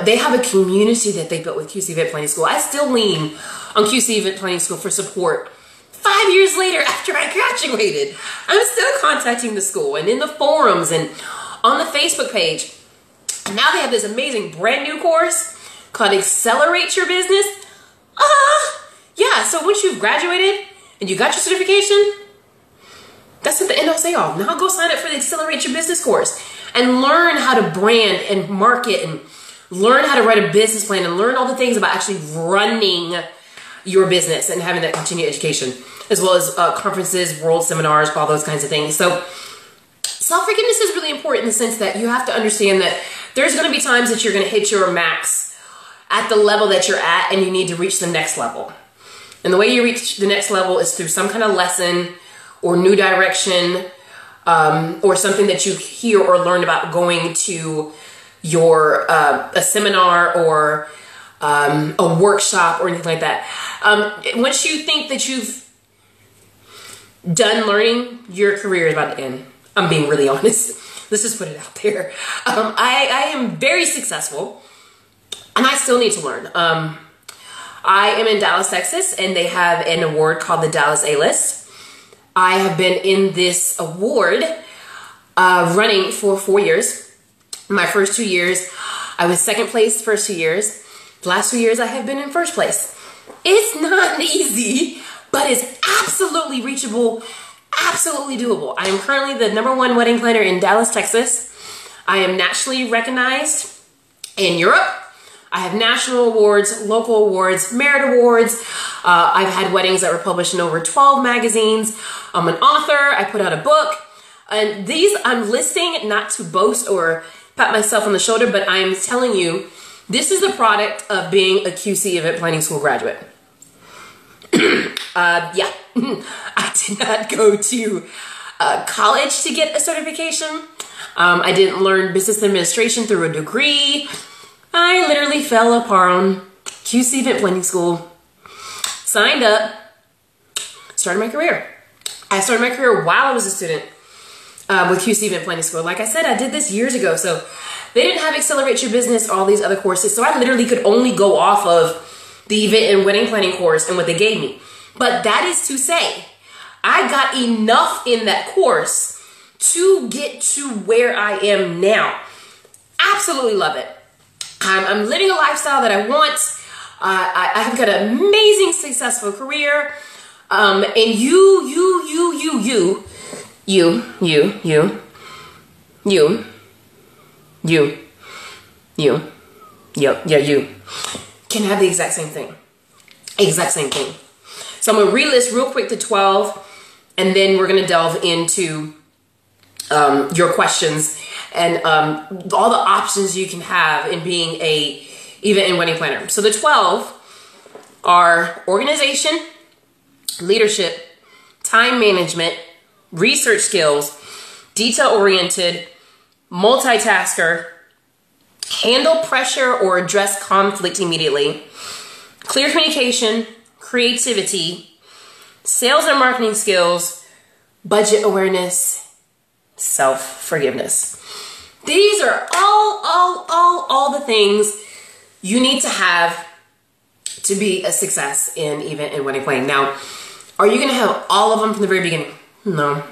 They have a community that they built with QC Event Planning School. I still lean on QC Event Planning School for support. 5 years later, after I graduated, I'm still contacting the school and in the forums and on the Facebook page. And now they have this amazing brand new course called Accelerate Your Business. Yeah, so once you've graduated and you got your certification, that's not the end all say all. Now go sign up for the Accelerate Your Business course and learn how to brand and market and learn how to write a business plan and learn all the things about actually running your business and having that continued education, as well as conferences, world seminars, all those kinds of things. So self-forgiveness is really important in the sense that you have to understand that there's going to be times that you're going to hit your max at the level that you're at and you need to reach the next level. And the way you reach the next level is through some kind of lesson or new direction, or something that you hear or learn about going to your a seminar or a workshop or anything like that. Once you think that you've done learning, your career is about to end. I'm being really honest. Let's just put it out there. I am very successful, and I still need to learn. I am in Dallas, Texas, and they have an award called the Dallas A-List. I have been in this award running for 4 years. My first 2 years, I was second place the first 2 years. The last 2 years, I have been in first place. It's not easy, but it's absolutely reachable, absolutely doable. I am currently the #1 wedding planner in Dallas, Texas. I am nationally recognized in Europe. I have national awards, local awards, merit awards. I've had weddings that were published in over 12 magazines. I'm an author. I put out a book. And these I'm listing not to boast or pat myself on the shoulder, but I'm telling you, this is the product of being a QC event planning school graduate. Yeah, I did not go to college to get a certification. I didn't learn business administration through a degree. I literally fell upon QC event planning school, signed up, started my career. I started my career while I was a student with QC event planning school. Like I said, I did this years ago. So they didn't have Accelerate Your Business, all these other courses. So I literally could only go off of the event and wedding planning course and what they gave me. But that is to say, I got enough in that course to get to where I am now. Absolutely love it. I'm living a lifestyle that I want. I have got an amazing, successful career. And you can have the exact same thing. Exact same thing. So I'm going to relist real quick to 12, and then we're going to delve into your questions and all the options you can have in being a event and wedding planner. So the 12 are organization, leadership, time management, research skills, detail-oriented, multitasker, handle pressure or address conflict immediately, clear communication, creativity, sales and marketing skills, budget awareness, self-forgiveness. These are all the things you need to have to be a success in event and wedding planning. Now, are you going to have all of them from the very beginning? No.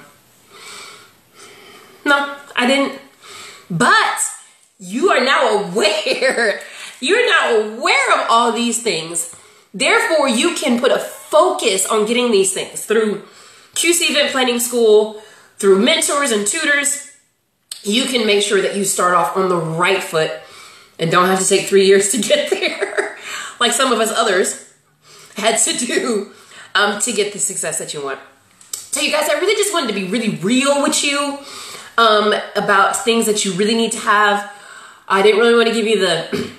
No, I didn't. But you are now aware. You're now aware of all these things. Therefore, you can put a focus on getting these things through QC event planning school, through mentors and tutors. You can make sure that you start off on the right foot and don't have to take 3 years to get there, like some of us others had to do to get the success that you want. So you guys, I really just wanted to be really real with you about things that you really need to have. I didn't really want to give you the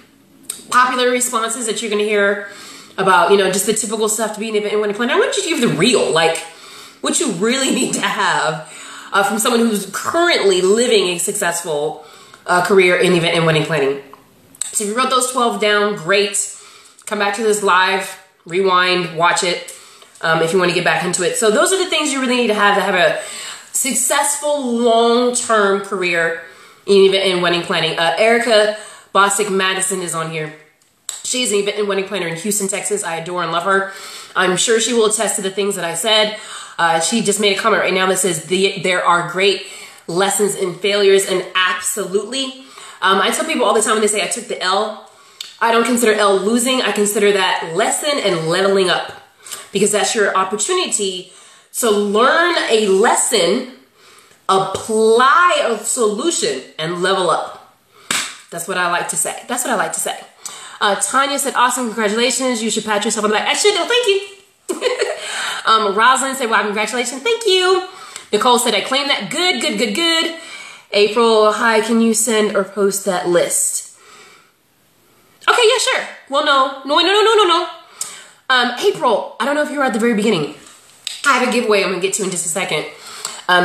popular responses that you're going to hear about, you know, just the typical stuff to be an event and wedding planner. I want you to give the real, like what you really need to have from someone who's currently living a successful career in event and wedding planning. So if you wrote those 12 down, great. Come back to this live, rewind, watch it if you want to get back into it. So those are the things you really need to have a successful long-term career in event and wedding planning. Erica Bostic Madison is on here. She's an event and wedding planner in Houston, Texas. I adore and love her. I'm sure she will attest to the things that I said. She just made a comment right now that says there are great lessons in failures, and absolutely. I tell people all the time when they say I took the L, I don't consider L losing. I consider that lesson and leveling up, because that's your opportunity to learn a lesson, apply a solution, and level up. That's what I like to say. That's what I like to say. Tanya said, awesome, congratulations. You should pat yourself on the back. I should, thank you. Rosalind said, wow, congratulations. Thank you. Nicole said, I claim that. Good, good, good, good. April, hi, can you send or post that list? Okay, yeah, sure. Well, no. April, I don't know if you were at the very beginning. I have a giveaway I'm gonna get to in just a second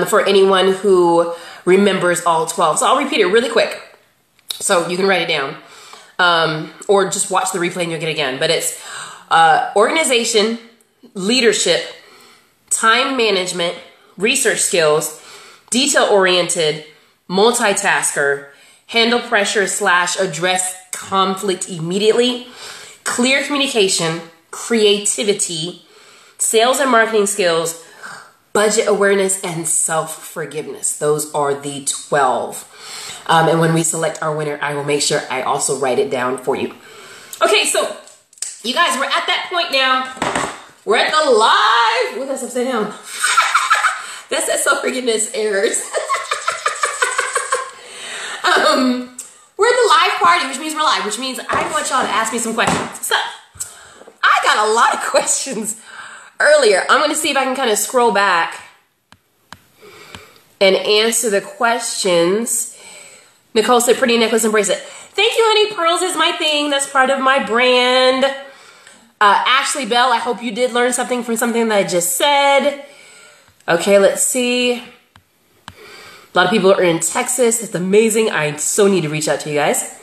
for anyone who remembers all 12. So I'll repeat it really quick so you can write it down or just watch the replay and you'll get it again. But it's organization, leadership, time management, research skills, detail-oriented, multitasker, handle pressure / address conflict immediately, clear communication, creativity, sales and marketing skills, budget awareness, and self-forgiveness. Those are the 12. And when we select our winner, I will make sure I also write it down for you. Okay, so you guys, we're at that point now. We're at the live. What, that's upside down. That's that self-forgiveness errors. We're at the live party, which means we're live, which means I want y'all to ask me some questions. So, I got a lot of questions earlier. I'm going to see if I can kind of scroll back and answer the questions. Nicole said, pretty necklace and bracelet. Thank you, honey. Pearls is my thing. That's part of my brand. Ashley Bell, I hope you did learn something from something that I just said. Okay, let's see. A lot of people are in Texas. That's amazing. I so need to reach out to you guys.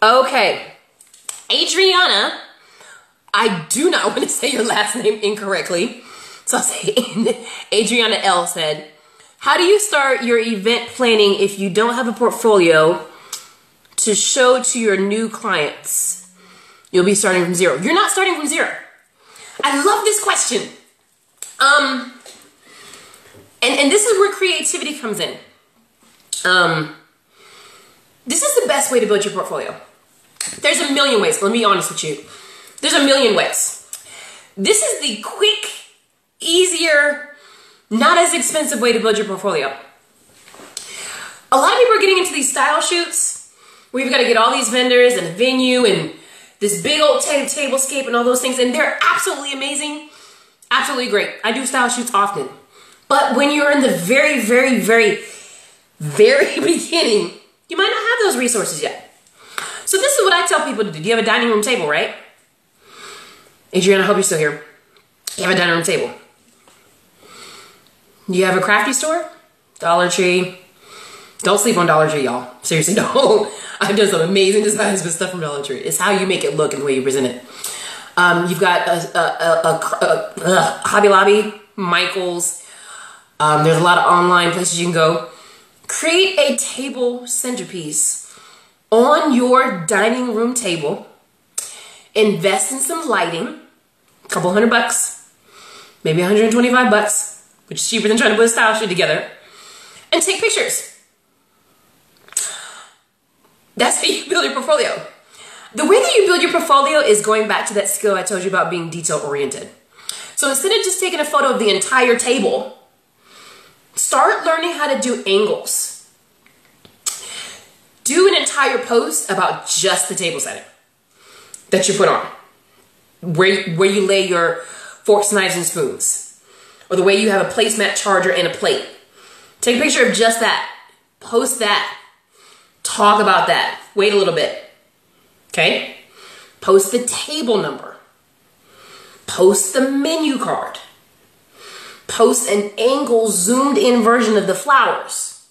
Okay. Adriana, I do not want to say your last name incorrectly. So I'll say Adriana L said, how do you start your event planning if you don't have a portfolio to show to your new clients? You'll be starting from zero. You're not starting from zero. I love this question. And this is where creativity comes in. This is the best way to build your portfolio. There's a million ways. Let me be honest with you. There's a million ways. This is the quick, easier, not as expensive way to build your portfolio. A lot of people are getting into these style shoots where you've got to get all these vendors and a venue and this big old tablescape and all those things. And they're absolutely amazing. Absolutely great. I do style shoots often. But when you're in the very, very, very, very beginning, you might not have those resources yet. So this is what I tell people to do. You have a dining room table, right? Adriana, I hope you're still here. You have a dining room table. You have a crafty store? Dollar Tree. Don't sleep on Dollar Tree, y'all. Seriously, don't. I've done some amazing designs with stuff from Dollar Tree. It's how you make it look and the way you present it. You've got Hobby Lobby, Michael's. There's a lot of online places you can go. Create a table centerpiece on your dining room table. Invest in some lighting, a couple $100, maybe 125 bucks, which is cheaper than trying to put a style shoot together, and take pictures. That's how you build your portfolio. The way that you build your portfolio is going back to that skill I told you about being detail-oriented. So instead of just taking a photo of the entire table, start learning how to do angles. Do an entire post about just the table setting that you put on. Where you lay your forks, knives, and spoons. Or the way you have a placemat charger and a plate. Take a picture of just that. Post that. Talk about that. Wait a little bit. Okay? Post the table number. Post the menu card. Post an angle zoomed in version of the flowers.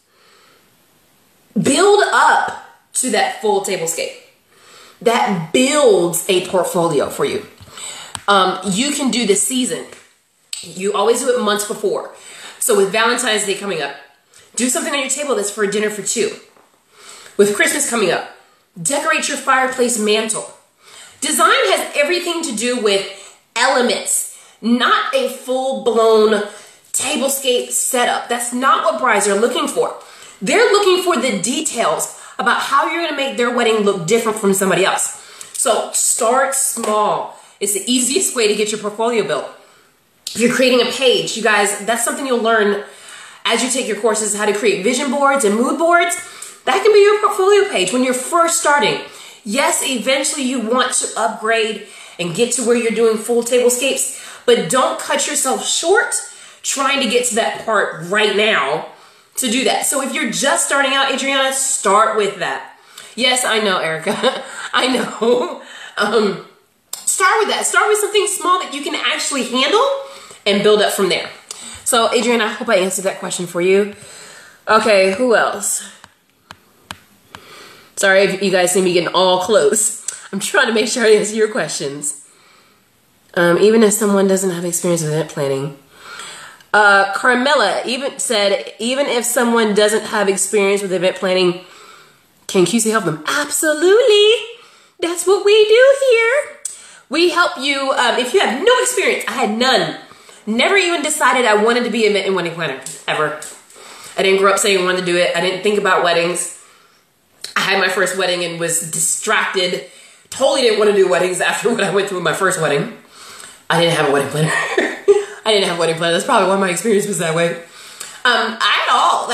Build up to that full tablescape. That builds a portfolio for you. You can do the season. You always do it months before. So with Valentine's Day coming up, do something on your table that's for a dinner for two. With Christmas coming up, decorate your fireplace mantle. Design has everything to do with elements, not a full-blown tablescape setup. That's not what brides are looking for. They're looking for the details about how you're going to make their wedding look different from somebody else. So start small. It's the easiest way to get your portfolio built. If you're creating a page, you guys, that's something you'll learn as you take your courses, how to create vision boards and mood boards. That can be your portfolio page when you're first starting. Yes, eventually you want to upgrade and get to where you're doing full tablescapes, but don't cut yourself short trying to get to that part right now to do that. So if you're just starting out, Adriana, start with that. Yes, I know, Erica. I know. start with that. Start with something small that you can actually handle and build up from there. So Adrienne, I hope I answered that question for you. Okay, who else? Sorry if you guys see me getting all close. I'm trying to make sure I answer your questions. Even if someone doesn't have experience with event planning. Carmela even said, even if someone doesn't have experience with event planning, can QC help them? Absolutely. That's what we do here. We help you, if you have no experience. I had none. Never even decided I wanted to be an event and wedding planner, ever. I didn't grow up saying I wanted to do it. I didn't think about weddings. I had my first wedding and was distracted. Totally didn't want to do weddings after what I went through with my first wedding. I didn't have a wedding planner. I didn't have a wedding planner. That's probably why my experience was that way. I had all.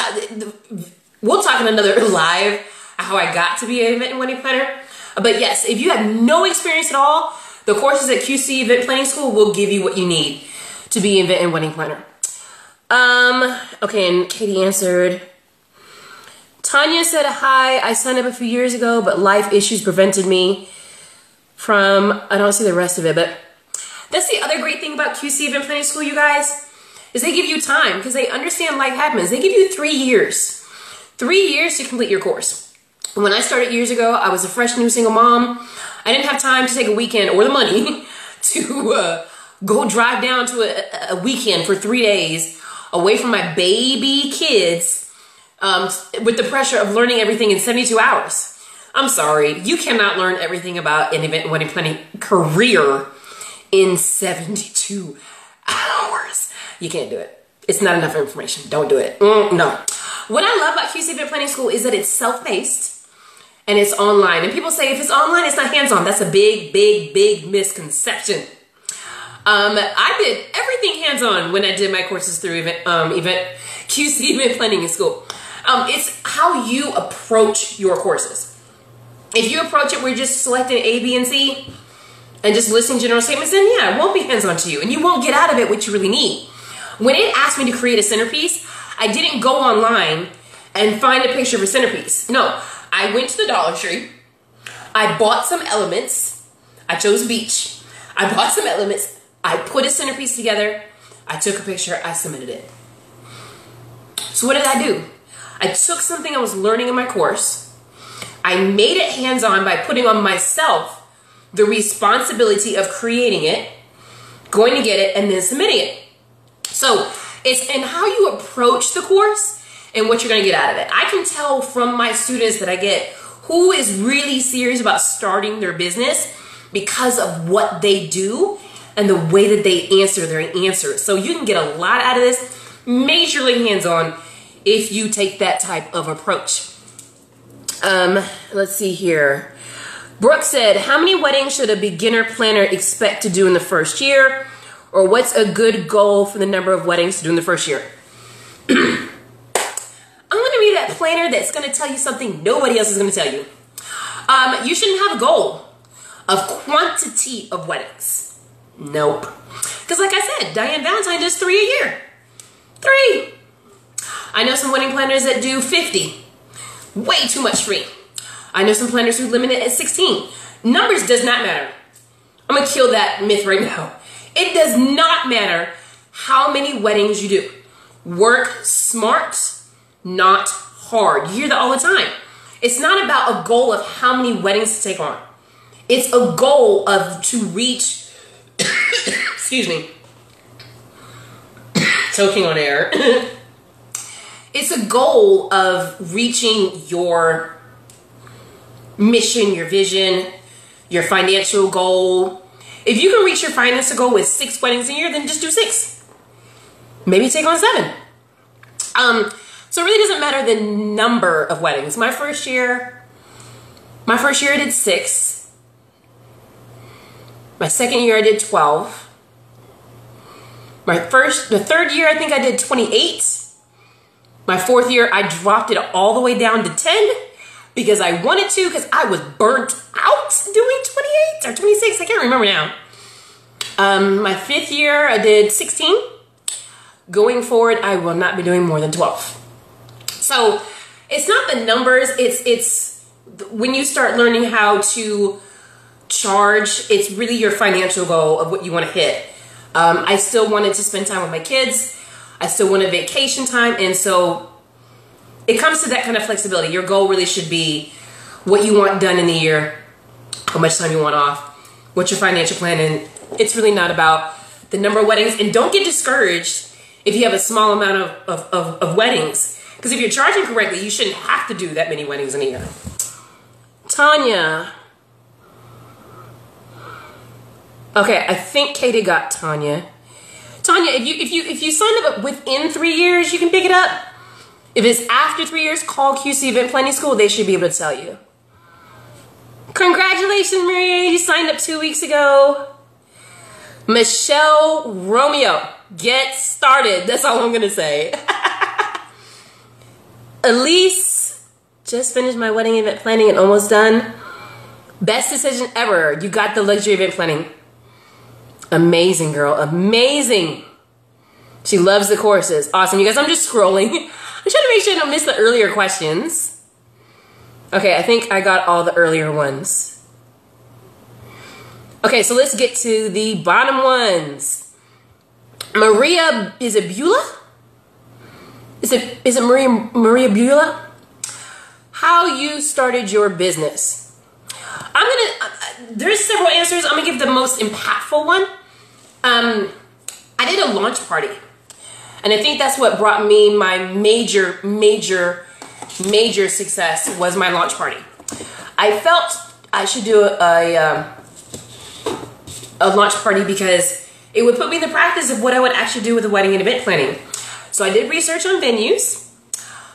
We'll talk in another live how I got to be an event and wedding planner. But yes, if you have no experience at all, the courses at QC Event Planning School will give you what you need to be an event and wedding planner. Okay, and Katie answered. Tanya said, hi, I signed up a few years ago, but life issues prevented me from, I don't see the rest of it, but that's the other great thing about QC Event Planning School, you guys, is they give you time because they understand life happens. They give you 3 years. 3 years to complete your course. When I started years ago, I was a fresh new single mom. I didn't have time to take a weekend or the money to go drive down to a weekend for 3 days away from my baby kids with the pressure of learning everything in 72 hours. I'm sorry, you cannot learn everything about an event and wedding planning career in 72 hours. You can't do it. It's not enough information. Don't do it. No. What I love about QC Event Planning School is that it's self-paced and it's online. And people say if it's online, it's not hands-on. That's a big, big, big misconception. I did everything hands-on when I did my courses through QC Event Planning in school. It's how you approach your courses. If you approach it where you're just selecting A, B, and C and just listing general statements, then yeah, it won't be hands-on to you and you won't get out of it what you really need. When it asked me to create a centerpiece, I didn't go online and find a picture of a centerpiece. No, I went to the Dollar Tree. I bought some elements. I chose beach. I bought some elements. I put a centerpiece together. I took a picture. I submitted it. So what did I do? I took something I was learning in my course. I made it hands-on by putting on myself the responsibility of creating it, going to get it, and then submitting it. So it's in how you approach the course and what you're going to get out of it. I can tell from my students that I get who is really serious about starting their business because of what they do and the way that they answer their answers. So you can get a lot out of this, majorly hands-on, if you take that type of approach. Let's see here. Brooke said, how many weddings should a beginner planner expect to do in the first year? Or what's a good goal for the number of weddings to do in the first year? I'm going to be that planner that's going to tell you something nobody else is going to tell you. You shouldn't have a goal of quantity of weddings. Nope. Because like I said, Diane Valentine does 3 a year. 3. I know some wedding planners that do 50. Way too much free. I know some planners who limit it at 16. Numbers does not matter. I'm going to kill that myth right now. It does not matter how many weddings you do. Work smart, not hard. You hear that all the time. It's not about a goal of how many weddings to take on. It's a goal of to reach, excuse me, choking on air. It's a goal of reaching your mission, your vision, your financial goal. If you can reach your financial goal with 6 weddings a year, then just do 6. Maybe take on 7. So it really doesn't matter the number of weddings. My first year I did 6. My second year I did 12. The third year I think I did 28. My fourth year I dropped it all the way down to 10 because I wanted to, because I was burnt out doing 28 or 26. I can't remember now. My fifth year I did 16. Going forward, I will not be doing more than 12. So it's not the numbers, it's when you start learning how to charge. It's really your financial goal of what you want to hit. I still wanted to spend time with my kids. I still wanted vacation time. And so it comes to that kind of flexibility. Your goal really should be what you want done in the year, how much time you want off, what's your financial plan. And it's really not about the number of weddings. And don't get discouraged if you have a small amount of weddings. Because if you're charging correctly, you shouldn't have to do that many weddings in a year. Tanya. Okay, I think Katie got Tanya. Tanya, if you sign up within 3 years, you can pick it up. If it's after 3 years, call QC Event Planning School. They should be able to tell you. Congratulations, Maria. You signed up 2 weeks ago. Michelle Romeo, get started. That's all I'm going to say. Elise, just finished my wedding event planning and almost done. Best decision ever. You got the luxury event planning. Amazing, girl. Amazing. She loves the courses. Awesome. You guys, I'm just scrolling. I'm trying to make sure I don't miss the earlier questions. Okay, I think I got all the earlier ones. Okay, so let's get to the bottom ones. Maria, is it Beulah? Is it Maria Beulah? How you started your business? There's several answers. I'm gonna give the most impactful one. I did a launch party. And I think that's what brought me my major success was my launch party. I felt I should do a launch party because it would put me in the practice of what I would actually do with the wedding and event planning. So I did research on venues.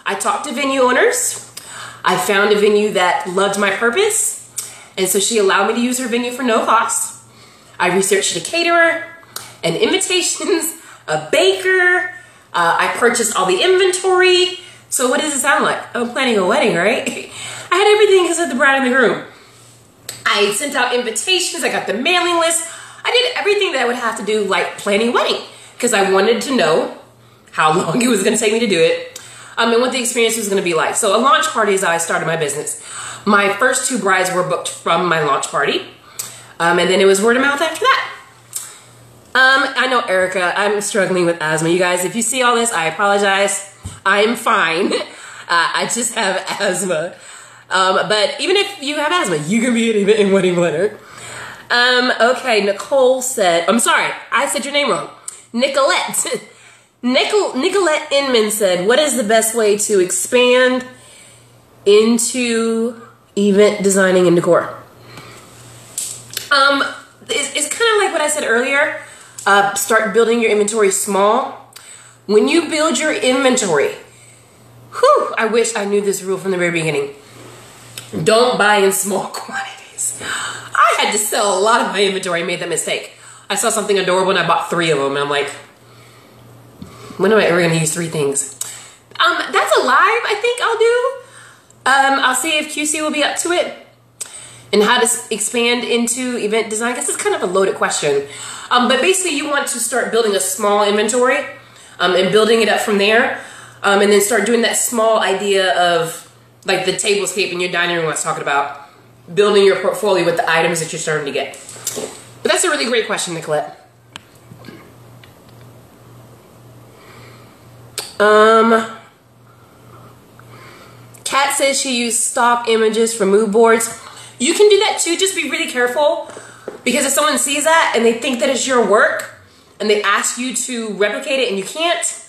I talked to venue owners. I found a venue that loved my purpose. And so she allowed me to use her venue for no cost. I researched a caterer and invitations, a baker. I purchased all the inventory. So what does it sound like? I'm planning a wedding, right? I had everything except the bride and the groom. I sent out invitations. I got the mailing list. I did everything that I would have to do like planning a wedding because I wanted to know how long it was going to take me to do it and what the experience was going to be like. So a launch party is how I started my business. My first 2 brides were booked from my launch party. And then it was word of mouth after that. I know, Erica, I'm struggling with asthma. You guys, if you see all this, I apologize. I'm fine. I just have asthma. But even if you have asthma, you can be an event and wedding planner. Okay, Nicole said, I'm sorry, I said your name wrong. Nicolette. Nicolette Inman said, what is the best way to expand into event designing and decor? It's kind of like what I said earlier. Start building your inventory small. When you build your inventory, I wish I knew this rule from the very beginning. Don't buy in small quantities. I had to sell a lot of my inventory. I made that mistake. I saw something adorable and I bought 3 of them. And I'm like, when am I ever going to use 3 things? That's a live I think I'll do. I'll see if QC will be up to it. And how to expand into event design. I guess it's kind of a loaded question. But basically you want to start building a small inventory and building it up from there. And then start doing that small idea of like the tablescape in your dining room I was talking about. Building your portfolio with the items that you're starting to get. But that's a really great question, Nicolette. Kat says she used stock images for mood boards. You can do that too, just be really careful. Because if someone sees that and they think that it's your work and they ask you to replicate it and you can't,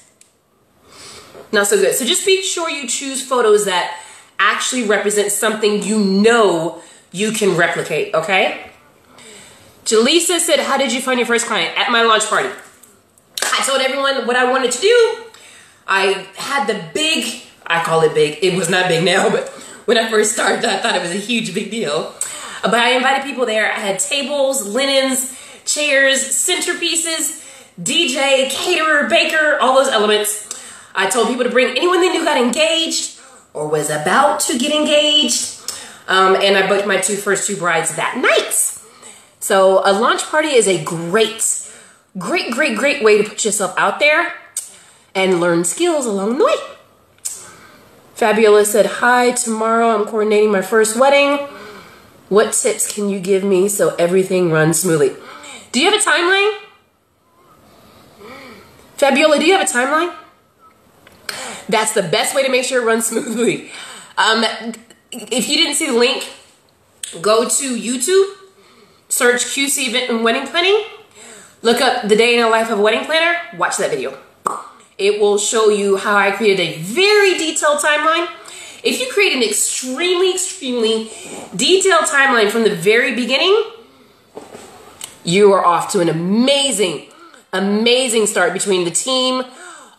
not so good. So just be sure you choose photos that actually represent something you know you can replicate, okay? Jaleesa said, how did you find your first client? At my launch party. I told everyone what I wanted to do. I had the big, I call it big. It was not big now, but when I first started, I thought it was a huge, big deal. But I invited people there. I had tables, linens, chairs, centerpieces, DJ, caterer, baker, all those elements. I told people to bring anyone they knew got engaged or was about to get engaged. And I booked my first two brides that night. So a launch party is a great way to put yourself out there and learn skills along the way. Fabiola said, hi, tomorrow I'm coordinating my first wedding. What tips can you give me so everything runs smoothly? Do you have a timeline? Fabiola, do you have a timeline? That's the best way to make sure it runs smoothly. If you didn't see the link, go to YouTube, search QC Event and Wedding Planning, look up the day in the life of a wedding planner, watch that video. It will show you how I created a very detailed timeline. If you create an extremely detailed timeline from the very beginning, you are off to an amazing start between the team,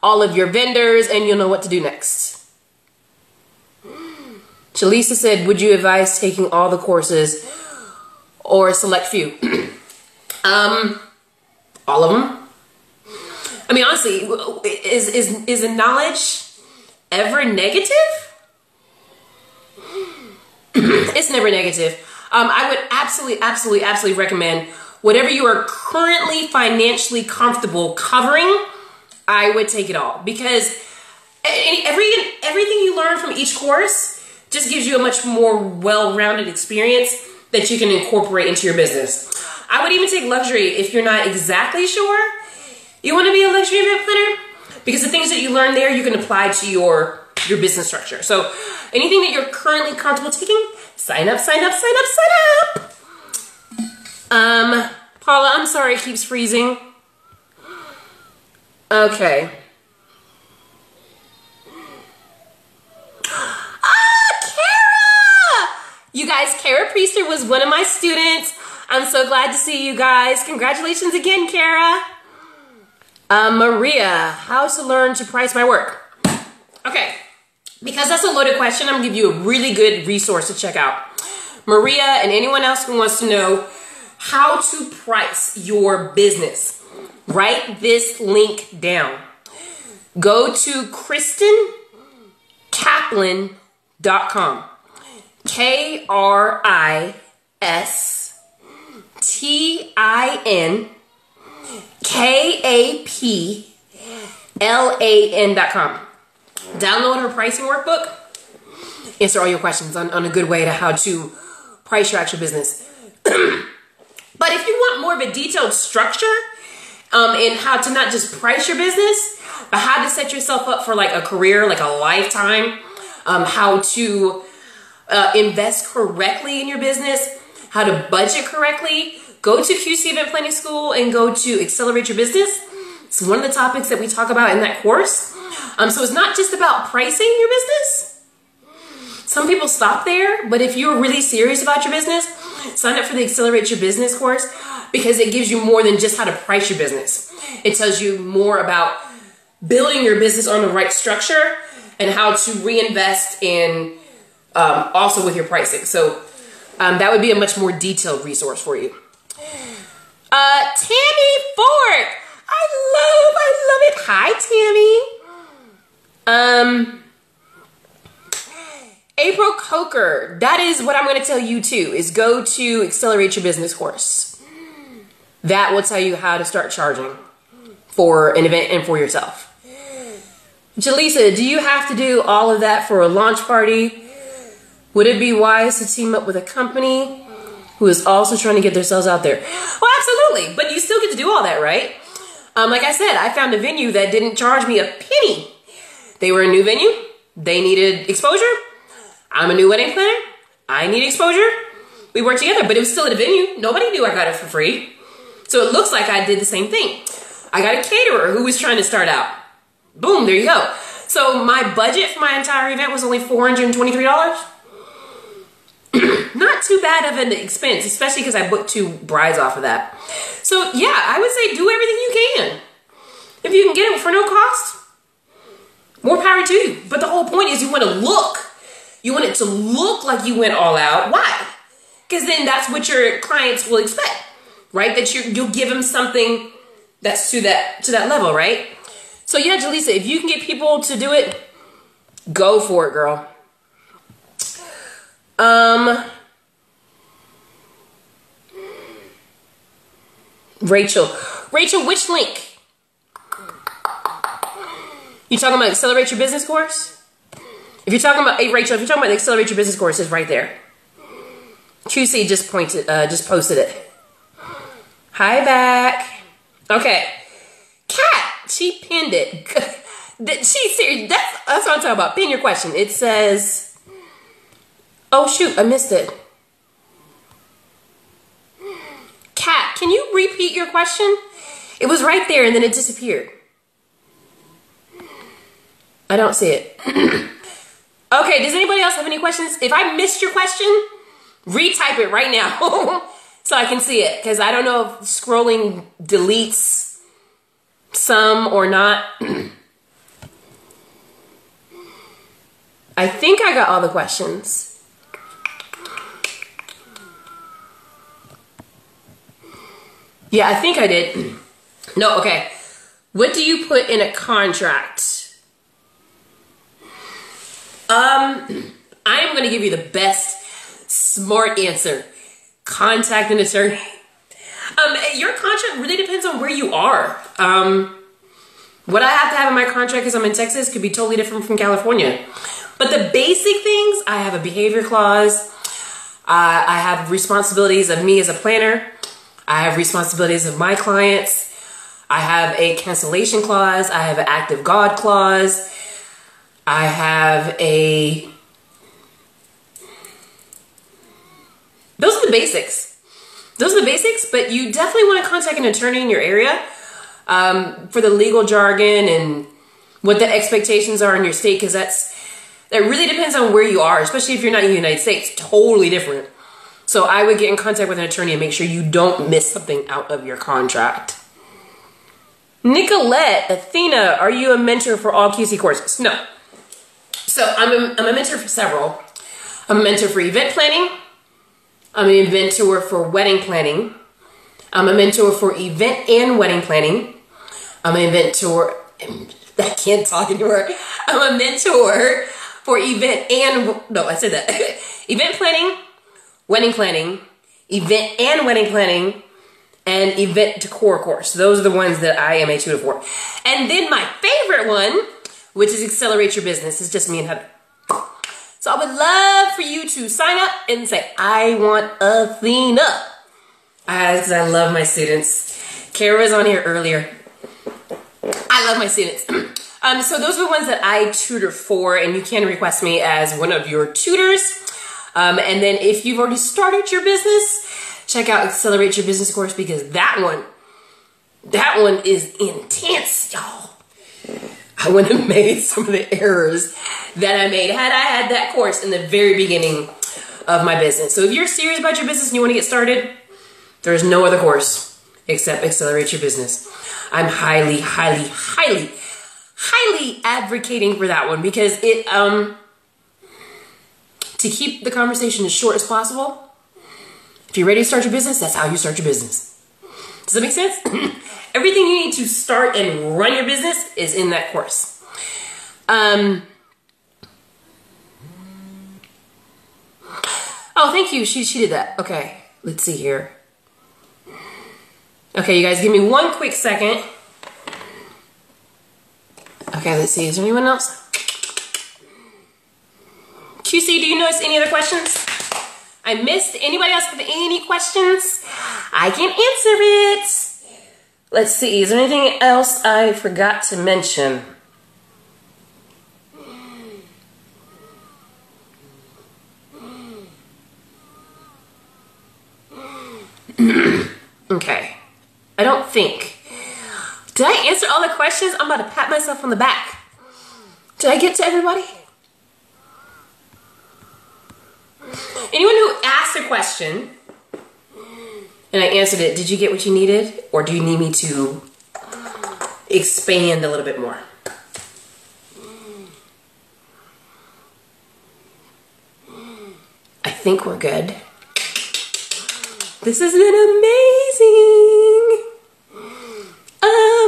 all of your vendors, and you'll know what to do next. Shalisa said, would you advise taking all the courses or a select few? All of them. I mean, honestly, is the knowledge ever negative? It's never negative. I would absolutely recommend whatever you are currently financially comfortable covering, I would take it all, because everything you learn from each course just gives you a much more well-rounded experience that you can incorporate into your business. I would even take luxury if you're not exactly sure you want to be a luxury event planner, because the things that you learn there you can apply to your business structure. So anything that you're currently comfortable taking, sign up. Paula, I'm sorry it keeps freezing. Okay. Kara! You guys, Kara Priester was one of my students. I'm so glad to see you guys. Congratulations again, Kara. Maria, how to learn to price my work. Okay, because that's a loaded question, I'm gonna give you a really good resource to check out. Maria and anyone else who wants to know how to price your business, write this link down. Go to KristenKaplan.com. KristenKaplan.com. Download her pricing workbook. Answer all your questions on a good way to how to price your actual business. But if you want more of a detailed structure and how to not just price your business, but how to set yourself up for like a career, like a lifetime, how to invest correctly in your business, how to budget correctly, go to QC Event Planning School and go to Accelerate Your Business. It's one of the topics that we talk about in that course. So it's not just about pricing your business. Some people stop there, but if you're really serious about your business, sign up for the Accelerate Your Business course, because it gives you more than just how to price your business. It tells you more about building your business on the right structure and how to reinvest in also with your pricing. So that would be a much more detailed resource for you. Tammy Ford. I love it. Hi, Tammy. April Coker. That is what I'm going to tell you too, is go to Accelerate Your Business course. That will tell you how to start charging for an event and for yourself. Jaleesa, do you have to do all of that for a launch party? Would it be wise to team up with a company who is also trying to get themselves out there? Well, absolutely. But you still get to do all that, right? Like I said, I found a venue that didn't charge me a penny. They were a new venue. They needed exposure. I'm a new wedding planner. I need exposure. We worked together, but it was still at a venue. Nobody knew I got it for free. So it looks like I did the same thing. I got a caterer who was trying to start out. Boom, there you go. So my budget for my entire event was only $423. Not too bad of an expense, especially because I booked 2 brides off of that. So yeah, I would say do everything you can. If you can get it for no cost, more power to you. But the whole point is you want to look. You want it to look like you went all out. Why? Because then that's what your clients will expect, right? That you'll give them something that's to that level, right? So yeah, Jaleesa, if you can get people to do it, go for it, girl. Rachel, which link? You talking about Accelerate Your Business course? If you're talking about, hey Rachel, if you're talking about the Accelerate Your Business course, it's right there. QC just posted it. Hi back. Okay. Kat, she pinned it. She's serious. That's what I'm talking about. Pin your question. It says, oh shoot, I missed it. Kat, can you repeat your question? It was right there and then it disappeared. I don't see it. Okay, does anybody else have any questions? If I missed your question, retype it right now so I can see it, because I don't know if scrolling deletes some or not. I think I got all the questions. Yeah, I think I did. No, okay. What do you put in a contract? I am going to give you the best smart answer. Contact an attorney. Your contract really depends on where you are. What I have to have in my contract because I'm in Texas could be totally different from California. But the basic things, I have a behavior clause. I have responsibilities of me as a planner. I have responsibilities of my clients. I have a cancellation clause. I have an act of God clause. I have a... Those are the basics. Those are the basics, but you definitely want to contact an attorney in your area for the legal jargon and what the expectations are in your state, because that really depends on where you are, especially if you're not in the United States. Totally different. So I would get in contact with an attorney and make sure you don't miss something out of your contract. Nicolette, Athena, are you a mentor for all QC courses? No. So I'm a mentor for several. I'm a mentor for event planning. I'm a mentor for wedding planning. I'm a mentor for event and wedding planning. I'm a mentor, I can't talk anymore. I'm a mentor for event and, no, I said that. Event planning, wedding planning, event and wedding planning, and event decor course. Those are the ones that I am a tutor for. And then my favorite one, which is Accelerate Your Business, is just me and Heather. So I would love for you to sign up and say, I want Athena. Because I love my students. Kara was on here earlier. I love my students. So those are the ones that I tutor for, and you can request me as one of your tutors. And then if you've already started your business, check out Accelerate Your Business course, because that one is intense, y'all. I wouldn't have made some of the errors that I made had I had that course in the very beginning of my business. So if you're serious about your business and you want to get started, there's no other course except Accelerate Your Business. I'm highly, highly, highly, highly advocating for that one, because it, to keep the conversation as short as possible, if you're ready to start your business, that's how you start your business. Does that make sense? Everything you need to start and run your business is in that course. Oh, thank you. She did that. Okay, let's see here. Okay, you guys, give me one quick second. Okay, let's see. Is there anyone else? QC, do you notice any other questions? I missed. Anybody else have any questions? I can answer it. Let's see. Is there anything else I forgot to mention? Okay. I don't think. Did I answer all the questions? I'm about to pat myself on the back. Did I get to everybody? Anyone who asked a question and I answered it, did you get what you needed? Or do you need me to expand a little bit more? I think we're good. This has been amazing.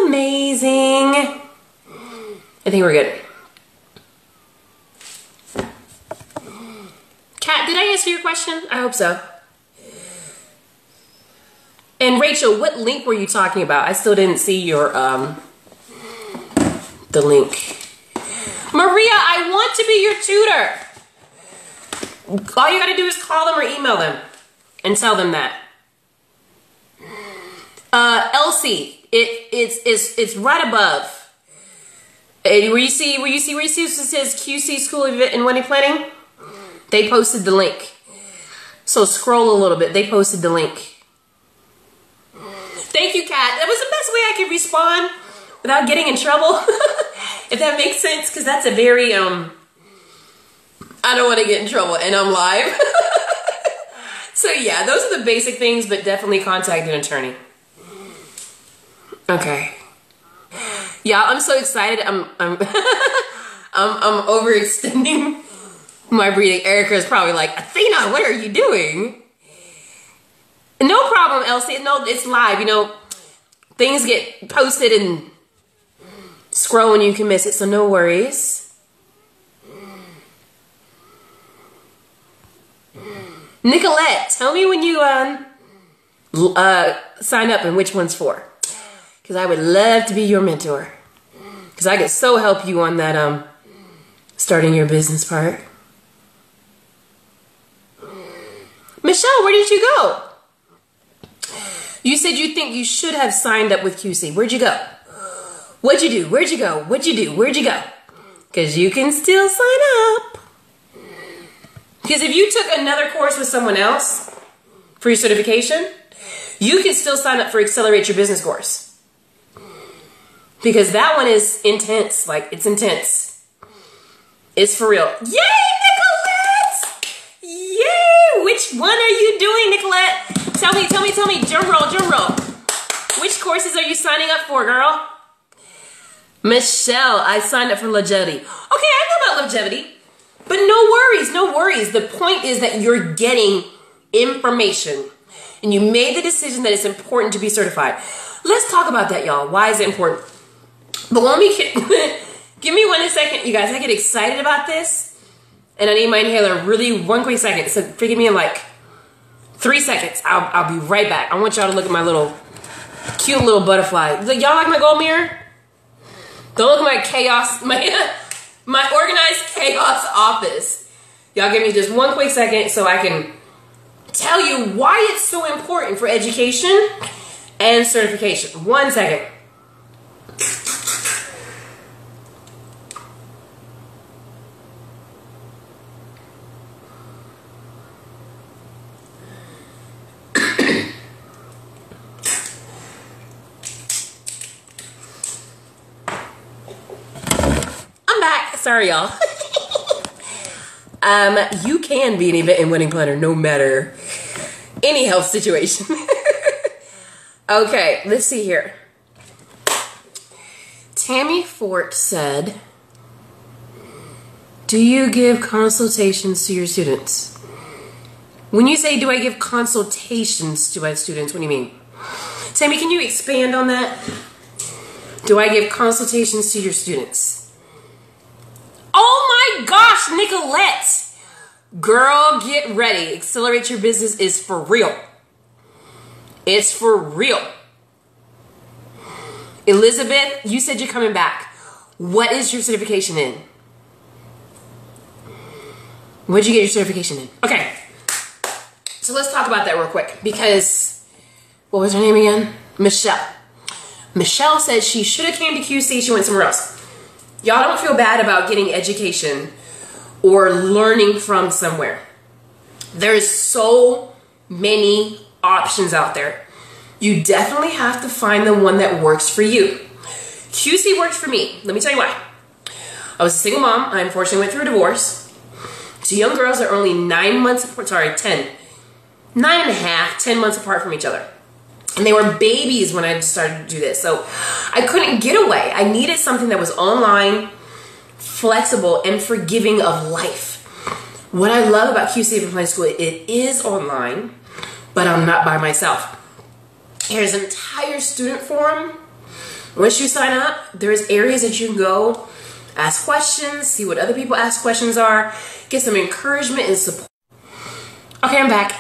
Amazing. I think we're good. Kat, did I answer your question? I hope so. And Rachel, what link were you talking about? I still didn't see your, the link. Maria, I want to be your tutor. All you gotta do is call them or email them. and tell them that. LC, it's right above. Where you see it says QC School of Event and Wedding Planning? They posted the link. So scroll a little bit. They posted the link. Thank you, Kat. That was the best way I could respond without getting in trouble. If that makes sense, because that's a very, I don't want to get in trouble, and I'm live. So yeah, those are the basic things, but definitely contact an attorney. Okay. Yeah, I'm so excited. I'm overextending my breathing. Erica's probably like, Athena, what are you doing? No problem, Elsie. No, it's live. You know, things get posted and scroll and you can miss it, so no worries. Nicolette, tell me when you sign up and which one's for. Because I would love to be your mentor. Because I could so help you on that starting your business part. Michelle, where did you go? You said you think you should have signed up with QC. Where'd you go? What'd you do? Where'd you go? What'd you do? Where'd you go? Because you can still sign up. Because if you took another course with someone else for your certification, you can still sign up for Accelerate Your Business course. Because that one is intense. Like, it's intense. It's for real. Yay, Nicolette! Yay! Which one are you doing, Nicolette? Tell me. Drum roll. Which courses are you signing up for, girl? Michelle, I signed up for longevity. Okay, I know about longevity. But no worries. The point is that you're getting information. And you made the decision that it's important to be certified. Let's talk about that, y'all. Why is it important? But let me give me 1 second, you guys. I get excited about this, and I need my inhaler really 1 quick second. So forgive me in like 3 seconds. I'll be right back. I want y'all to look at my little cute little butterfly. Y'all like my gold mirror? Don't look at my chaos, my organized chaos office. Y'all give me just 1 quick second so I can tell you why it's so important for education and certification. 1 second. Sorry, y'all. You can be an event and wedding planner no matter any health situation. Okay, let's see here. Tammy Fort said, do you give consultations to your students? When you say, do I give consultations to my students, what do you mean? Tammy, can you expand on that? Do I give consultations to your students? Oh my gosh, Nicolette. Girl, get ready. Accelerate Your Business is for real. It's for real. Elizabeth, you said you're coming back. What is your certification in? What did you get your certification in? Okay. So let's talk about that real quick because, what was her name again? Michelle. Michelle said she should have came to QC. She went somewhere else. Y'all don't feel bad about getting education or learning from somewhere. There's so many options out there. You definitely have to find the one that works for you. QC worked for me. Let me tell you why. I was a single mom. I unfortunately went through a divorce. 2 young girls are only 9 months apart, 10 and a half, 10 months apart from each other. And they were babies when I started to do this. So I couldn't get away. I needed something that was online, flexible, and forgiving of life. What I love about QC Event Planning School, it is online, but I'm not by myself. There's an entire student forum. Once you sign up, there's areas that you can go, ask questions, see what other people ask questions are, get some encouragement and support. Okay, I'm back.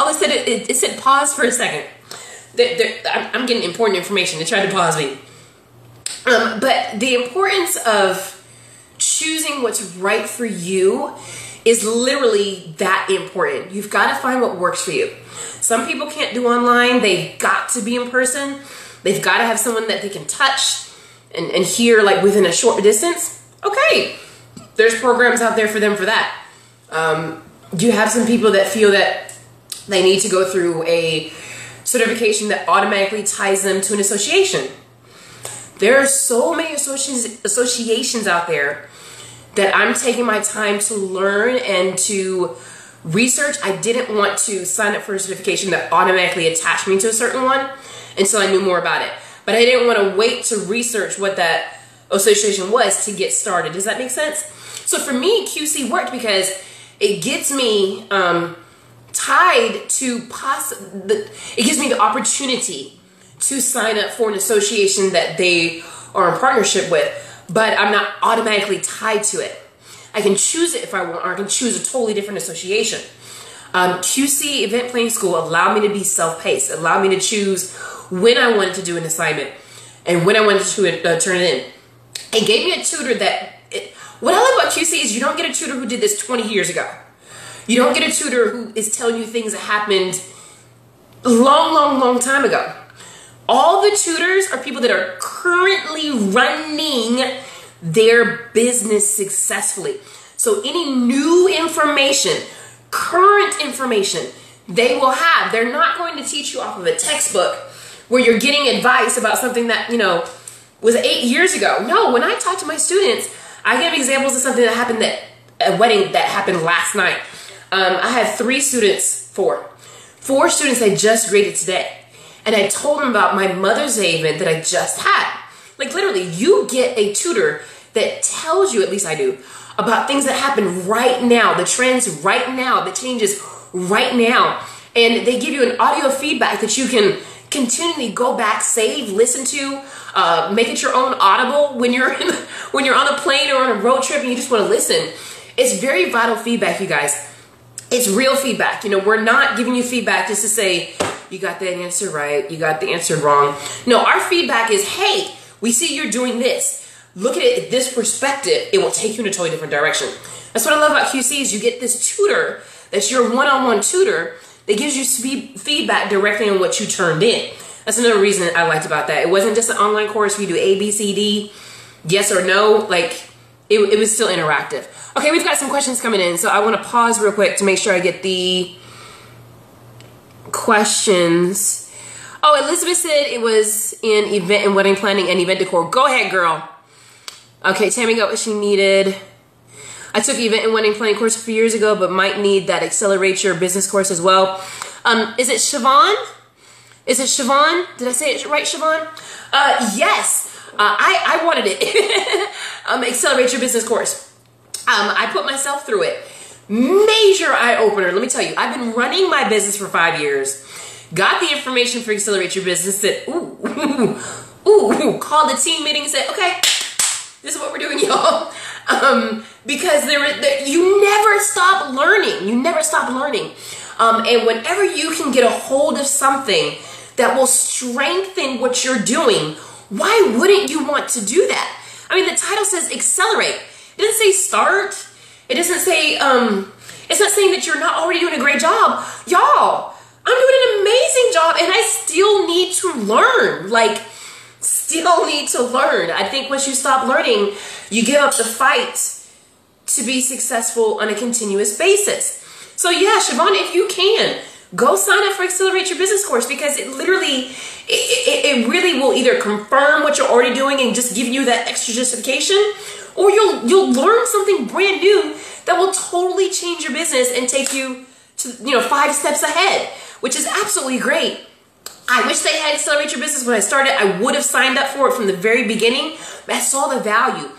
Oh, it said pause for a second. I'm getting important information. They tried to pause me. But the importance of choosing what's right for you is literally that important. You've got to find what works for you. Some people can't do online. They've got to be in person. They've got to have someone that they can touch and hear like within a short distance. Okay, there's programs out there for them for that. You have some people that feel that they need to go through a certification that automatically ties them to an association. There are so many associations out there that I'm taking my time to learn and to research. I didn't want to sign up for a certification that automatically attached me to a certain one until I knew more about it. But I didn't want to wait to research what that association was to get started. Does that make sense? So for me, QC worked because it gets me tied to it gives me the opportunity to sign up for an association that they are in partnership with, but I'm not automatically tied to it. I can choose it if I want, or I can choose a totally different association. QC Event Planning School allowed me to be self-paced, allowed me to choose when I wanted to do an assignment and when I wanted to turn it in. It gave me a tutor what I love about QC is you don't get a tutor who did this 20 years ago. You don't get a tutor who is telling you things that happened long time ago. All the tutors are people that are currently running their business successfully. So any new information, current information, they will have. They're not going to teach you off of a textbook where you're getting advice about something that, was 8 years ago. No, when I talk to my students, I give examples of something that happened at a wedding that happened last night. I had four students I just graded today. And I told them about my Mother's Day event that I just had. Like literally, you get a tutor that tells you, at least I do, about things that happen right now, the trends right now, the changes right now. And they give you an audio feedback that you can continually go back, save, listen to, make it your own audible when you're on a plane or on a road trip and you just want to listen. It's very vital feedback, you guys. It's real feedback. We're not giving you feedback just to say, you got that answer right, you got the answer wrong. No, our feedback is, hey, we see you're doing this. Look at it at this perspective. It will take you in a totally different direction. That's what I love about QC is you get this tutor that's your one-on-one tutor that gives you feedback directly on what you turned in. That's another reason I liked about that. It wasn't just an online course where you do A, B, C, D, yes or no. Like, it was still interactive. Okay, we've got some questions coming in, so I want to pause real quick to make sure I get the questions. Oh, Elizabeth said it was in event and wedding planning and event decor. Go ahead, girl. Okay, Tammy got what she needed. I took event and wedding planning course a few years ago, but might need that Accelerate Your Business course as well. Is it Siobhan? Is it Siobhan? Did I say it right, Siobhan? Yes. I wanted it. Accelerate Your Business course. I put myself through it. Major eye-opener. Let me tell you, I've been running my business for 5 years. Got the information for Accelerate Your Business. Said, called the team meeting and said, okay, this is what we're doing, y'all. Because you never stop learning. You never stop learning. And whenever you can get a hold of something that will strengthen what you're doing, why wouldn't you want to do that? I mean, the title says accelerate. It doesn't say start. It doesn't say, it's not saying that you're not already doing a great job. Y'all, I'm doing an amazing job and I still need to learn. Like, still need to learn. I think once you stop learning, you give up the fight to be successful on a continuous basis. So yeah, Siobhan, if you can, go sign up for Accelerate Your Business course because it literally, it really will either confirm what you're already doing and just give you that extra justification, or you'll learn something brand new that will totally change your business and take you to 5 steps ahead, which is absolutely great. I wish they had Accelerate Your Business when I started. I would have signed up for it from the very beginning, but I saw the value.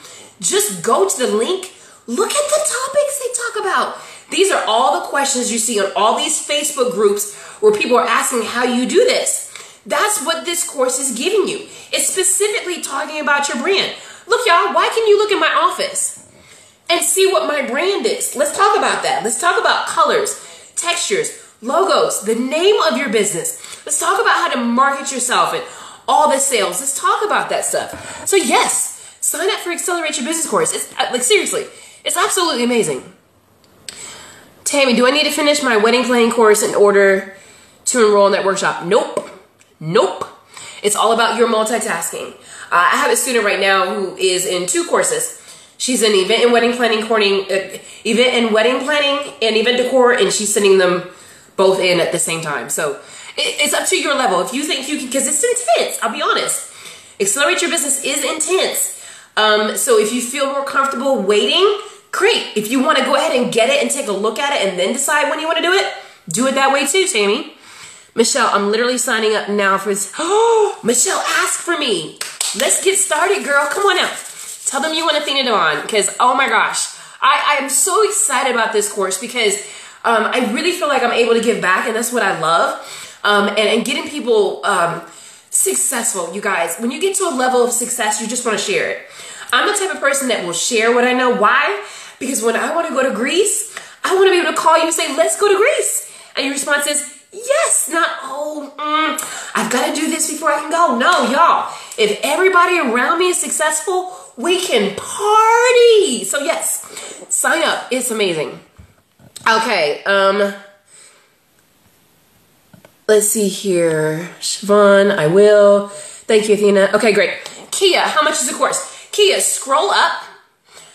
Just go to the link, look at the topics they talk about. These are all the questions you see on all these Facebook groups where people are asking how you do this. That's what this course is giving you. It's specifically talking about your brand. Look, y'all, why can you look in my office and see what my brand is? Let's talk about that. Let's talk about colors, textures, logos, the name of your business. Let's talk about how to market yourself and all the sales. Let's talk about that stuff. So yes, sign up for Accelerate Your Business course. It's like seriously, it's absolutely amazing. Tammy, do I need to finish my wedding planning course in order to enroll in that workshop? Nope. Nope. It's all about your multitasking. I have a student right now who is in 2 courses. She's in event and wedding planning, and event decor, and she's sending them both in at the same time. So it's up to your level. If you think you can, because it's intense, I'll be honest. Accelerate your business is intense. So if you feel more comfortable waiting, great. If you want to go ahead and get it and take a look at it and then decide when you want to do it that way too, Tammy. Michelle, I'm literally signing up now for this. Oh, Michelle, ask for me. Let's get started, girl. Come on out. Tell them you want Athena DeVonne, because, oh my gosh, I am so excited about this course because I really feel like I'm able to give back, and that's what I love. And getting people successful, you guys. When you get to a level of success, you just want to share it. I'm the type of person that will share what I know. Why? Because when I want to go to Greece, I want to be able to call you and say, let's go to Greece. And your response is, yes, not, I've got to do this before I can go. No, y'all, if everybody around me is successful, we can party. So yes, sign up. It's amazing. Okay. Let's see here. Siobhan, I will. Thank you, Athena. Okay, great. Kia, how much is the course? Kia, scroll up.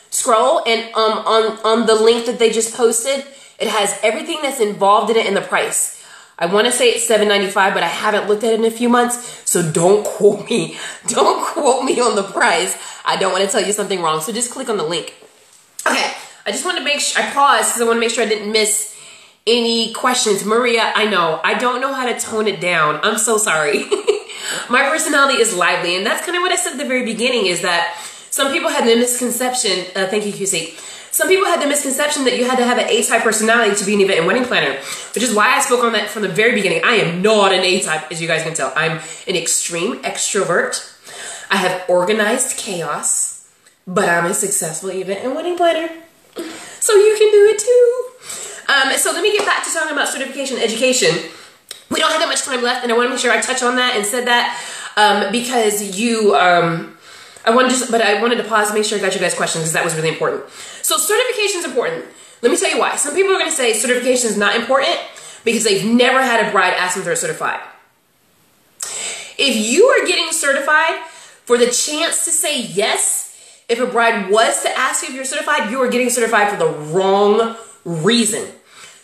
Scroll, and on the link that they just posted, it has everything that's involved in it and the price. I want to say it's $7.95, but I haven't looked at it in a few months, so don't quote me. Don't quote me on the price. I don't want to tell you something wrong, so just click on the link. Okay, I just want to make sure, I paused because I want to make sure I didn't miss any questions. Maria, I know, I don't know how to tone it down. I'm so sorry. My personality is lively, and that's kind of what I said at the very beginning, is that some people had the misconception, thank you, QC. Some people had the misconception that you had to have an A-type personality to be an event and wedding planner, which is why I spoke on that from the very beginning. I am not an A-type, as you guys can tell. I'm an extreme extrovert. I have organized chaos, but I'm a successful event and wedding planner. So you can do it too. So let me get back to talking about certification education. We don't have that much time left, and I want to make sure I touch on that and said that because you... I wanted to pause and make sure I got you guys questions because that was really important. So certification is important. Let me tell you why. Some people are going to say certification is not important because they've never had a bride ask them if they're certified. If you are getting certified for the chance to say yes, if a bride was to ask you if you're certified, you are getting certified for the wrong reason.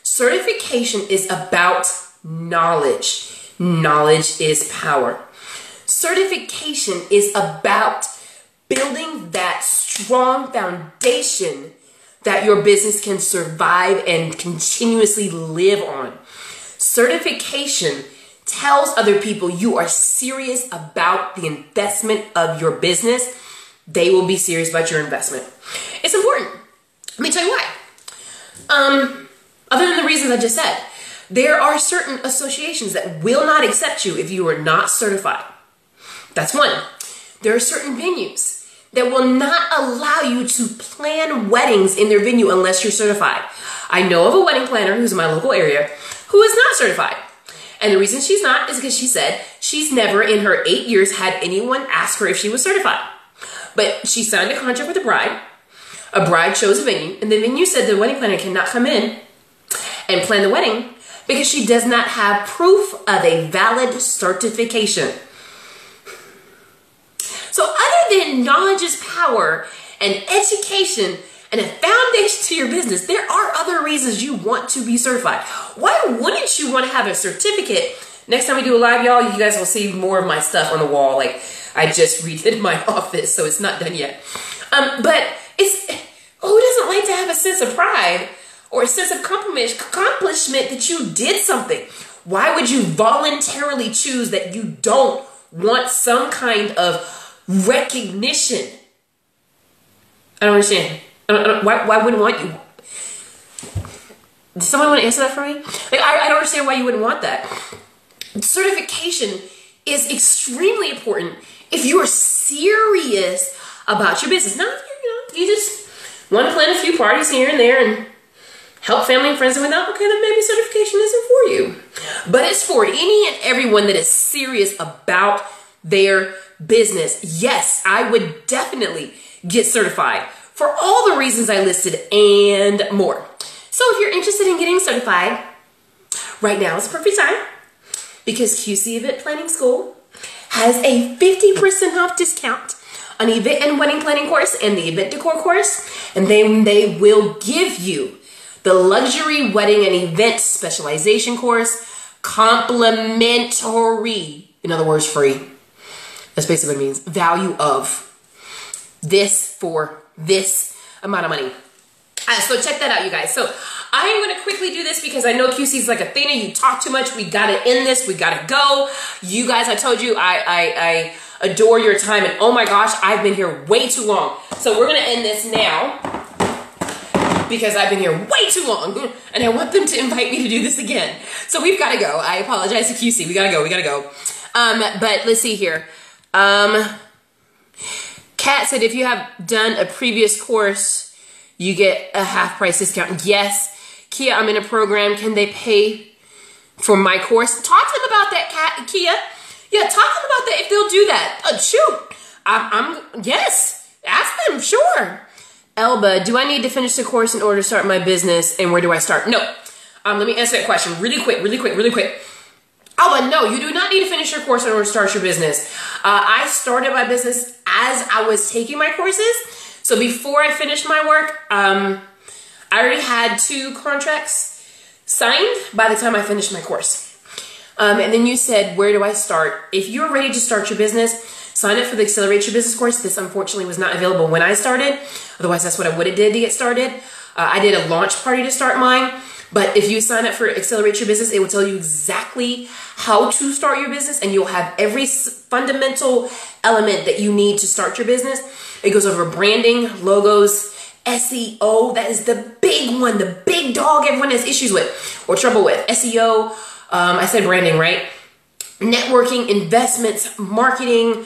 Certification is about knowledge. Knowledge is power. Certification is about building that strong foundation that your business can survive and continuously live on. Certification tells other people you are serious about the investment of your business. They will be serious about your investment. It's important. Let me tell you why. Other than the reasons I just said, there are certain associations that will not accept you if you are not certified. That's one. There are certain venues that will not allow you to plan weddings in their venue unless you're certified. I know of a wedding planner who's in my local area who is not certified. And the reason she's not is because she said she's never in her 8 years had anyone ask her if she was certified. But she signed a contract with a bride. A bride chose a venue, and the venue said the wedding planner cannot come in and plan the wedding because she does not have proof of a valid certification. So other than knowledge is power and education and a foundation to your business, there are other reasons you want to be certified. Why wouldn't you want to have a certificate? Next time we do a live, y'all, you guys will see more of my stuff on the wall. Like, I just redid my office, so it's not done yet. But it's, who doesn't like to have a sense of pride or a sense of accomplishment that you did something? Why would you voluntarily choose that you don't want some kind of recognition? I don't understand. Why wouldn't want you? Does someone want to answer that for me? Like, I don't understand why you wouldn't want that. Certification is extremely important if you are serious about your business. Not if you just want to plan a few parties here and there and help family and friends and without, okay, then maybe certification isn't for you. But it's for any and everyone that is serious about their business. Yes, I would definitely get certified for all the reasons I listed and more. So if you're interested in getting certified, right now is the perfect time because QC Event Planning School has a 50% off discount on the event and wedding planning course and the event decor course. And then they will give you the luxury wedding and event specialization course complimentary. In other words, free. That's basically what it means. Value of this for this amount of money. So check that out, you guys. So I am going to quickly do this because I know QC is like, Athena, you talk too much. We got to end this. We got to go. You guys, I told you, I adore your time. And oh my gosh, I've been here way too long. So we're going to end this now because I've been here way too long. And I want them to invite me to do this again. So we've got to go. I apologize to QC. We got to go. We got to go. But let's see here. Kat said, if you have done a previous course, you get a half price discount. Yes. Kia, I'm in a program. Can they pay for my course? Talk to them about that, Kia. Yeah, talk to them about that if they'll do that. Shoot. Yes. Ask them, sure. Elba, do I need to finish the course in order to start my business? And where do I start? No. Let me answer that question really quick. Elba, no, you do not need to finish your course in order to start your business. I started my business as I was taking my courses. So before I finished my work, I already had 2 contracts signed by the time I finished my course. And then you said, where do I start? If you're ready to start your business, sign up for the Accelerate Your Business course. This unfortunately was not available when I started. Otherwise, that's what I would have did to get started. I did a launch party to start mine. But if you sign up for Accelerate Your Business, it will tell you exactly how to start your business. And you'll have every fundamental element that you need to start your business. It goes over branding, logos, SEO. That is the big one, the big dog everyone has issues with or trouble with. SEO, I said branding, right? Networking, investments, marketing,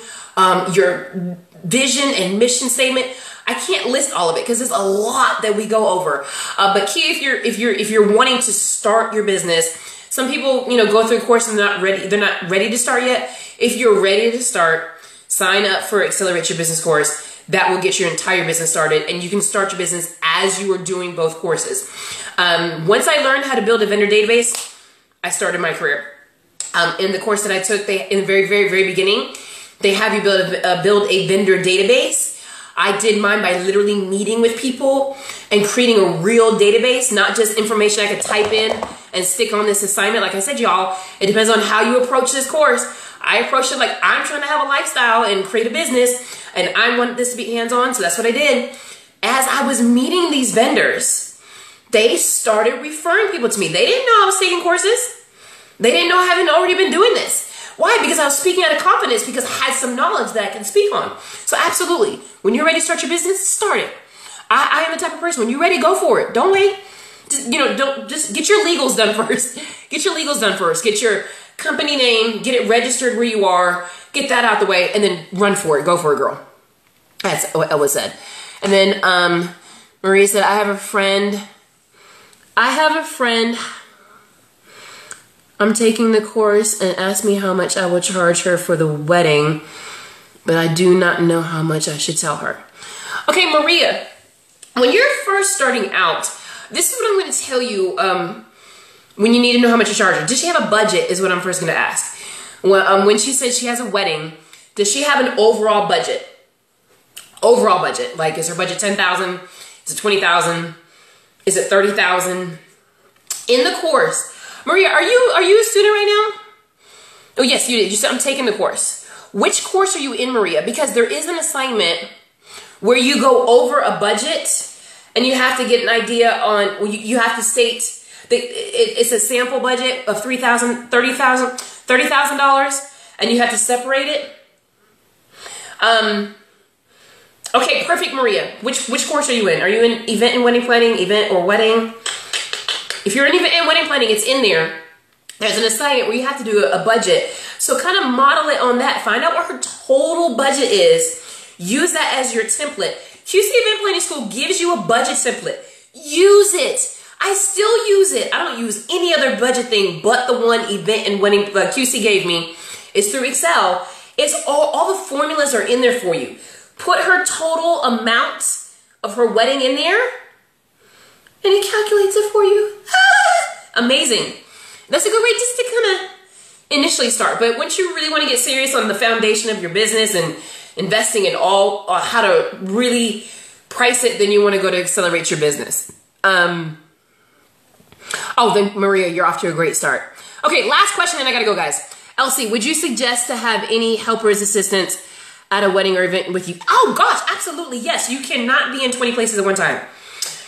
your vision and mission statement. I can't list all of it because there's a lot that we go over. But key, if you're wanting to start your business, some people, go through a course and they're not ready to start yet. If you're ready to start, sign up for Accelerate Your Business course. That will get your entire business started, and you can start your business as you are doing both courses. Once I learned how to build a vendor database, I started my career. In the course that I took, in the very, very, very beginning, they have you build a vendor database. I did mine by literally meeting with people and creating a real database, not just information I could type in and stick on this assignment. Like I said, y'all, it depends on how you approach this course. I approached it like I'm trying to have a lifestyle and create a business, and I want this to be hands-on, so that's what I did. As I was meeting these vendors, they started referring people to me. They didn't know I was taking courses. They didn't know I haven't already been doing this. Why? Because I was speaking out of confidence because I had some knowledge that I can speak on. So absolutely, when you're ready to start your business, start it. I am the type of person, when you're ready, go for it. Don't wait. Just get your legals done first. Get your legals done first. Get your company name, get it registered where you are, get that out the way, and then run for it. Go for it, girl. That's what Ella said. And then Maria said, I have a friend. I'm taking the course and asked me how much I will charge her for the wedding, but I do not know how much I should tell her. Okay, Maria, when you're first starting out, this is what I'm going to tell you when you need to know how much to charge her. Does she have a budget is what I'm first going to ask. When she says she has a wedding, does she have an overall budget? Overall budget. Like, is her budget $10,000? Is it $20,000? Is it $30,000? In the course, Maria, are you a student right now? Oh, yes, you did. You said, I'm taking the course. Which course are you in, Maria? Because there is an assignment where you go over a budget and you have to get an idea on, you have to state, it's a sample budget of $30,000, and you have to separate it. Okay, perfect, Maria. Which course are you in? Are you in event and wedding planning, event or wedding? If you're in event and wedding planning, it's in there. There's an assignment where you have to do a budget. So kind of model it on that. Find out what her total budget is. Use that as your template. QC Event Planning School gives you a budget template. Use it. I still use it. I don't use any other budget thing but the one event and wedding QC gave me. It's through Excel. It's all the formulas are in there for you. Put her total amount of her wedding in there. and it calculates it for you. Amazing. That's a good way just to kind of initially start. But once you really want to get serious on the foundation of your business and investing in all how to really price it, then you want to go to Accelerate Your Business. Oh, then Maria, you're off to a great start. Okay, last question and I gotta go, guys. Elsie, would you suggest to have any helpers, assistants at a wedding or event with you? Oh gosh, absolutely, yes. You cannot be in 20 places at one time.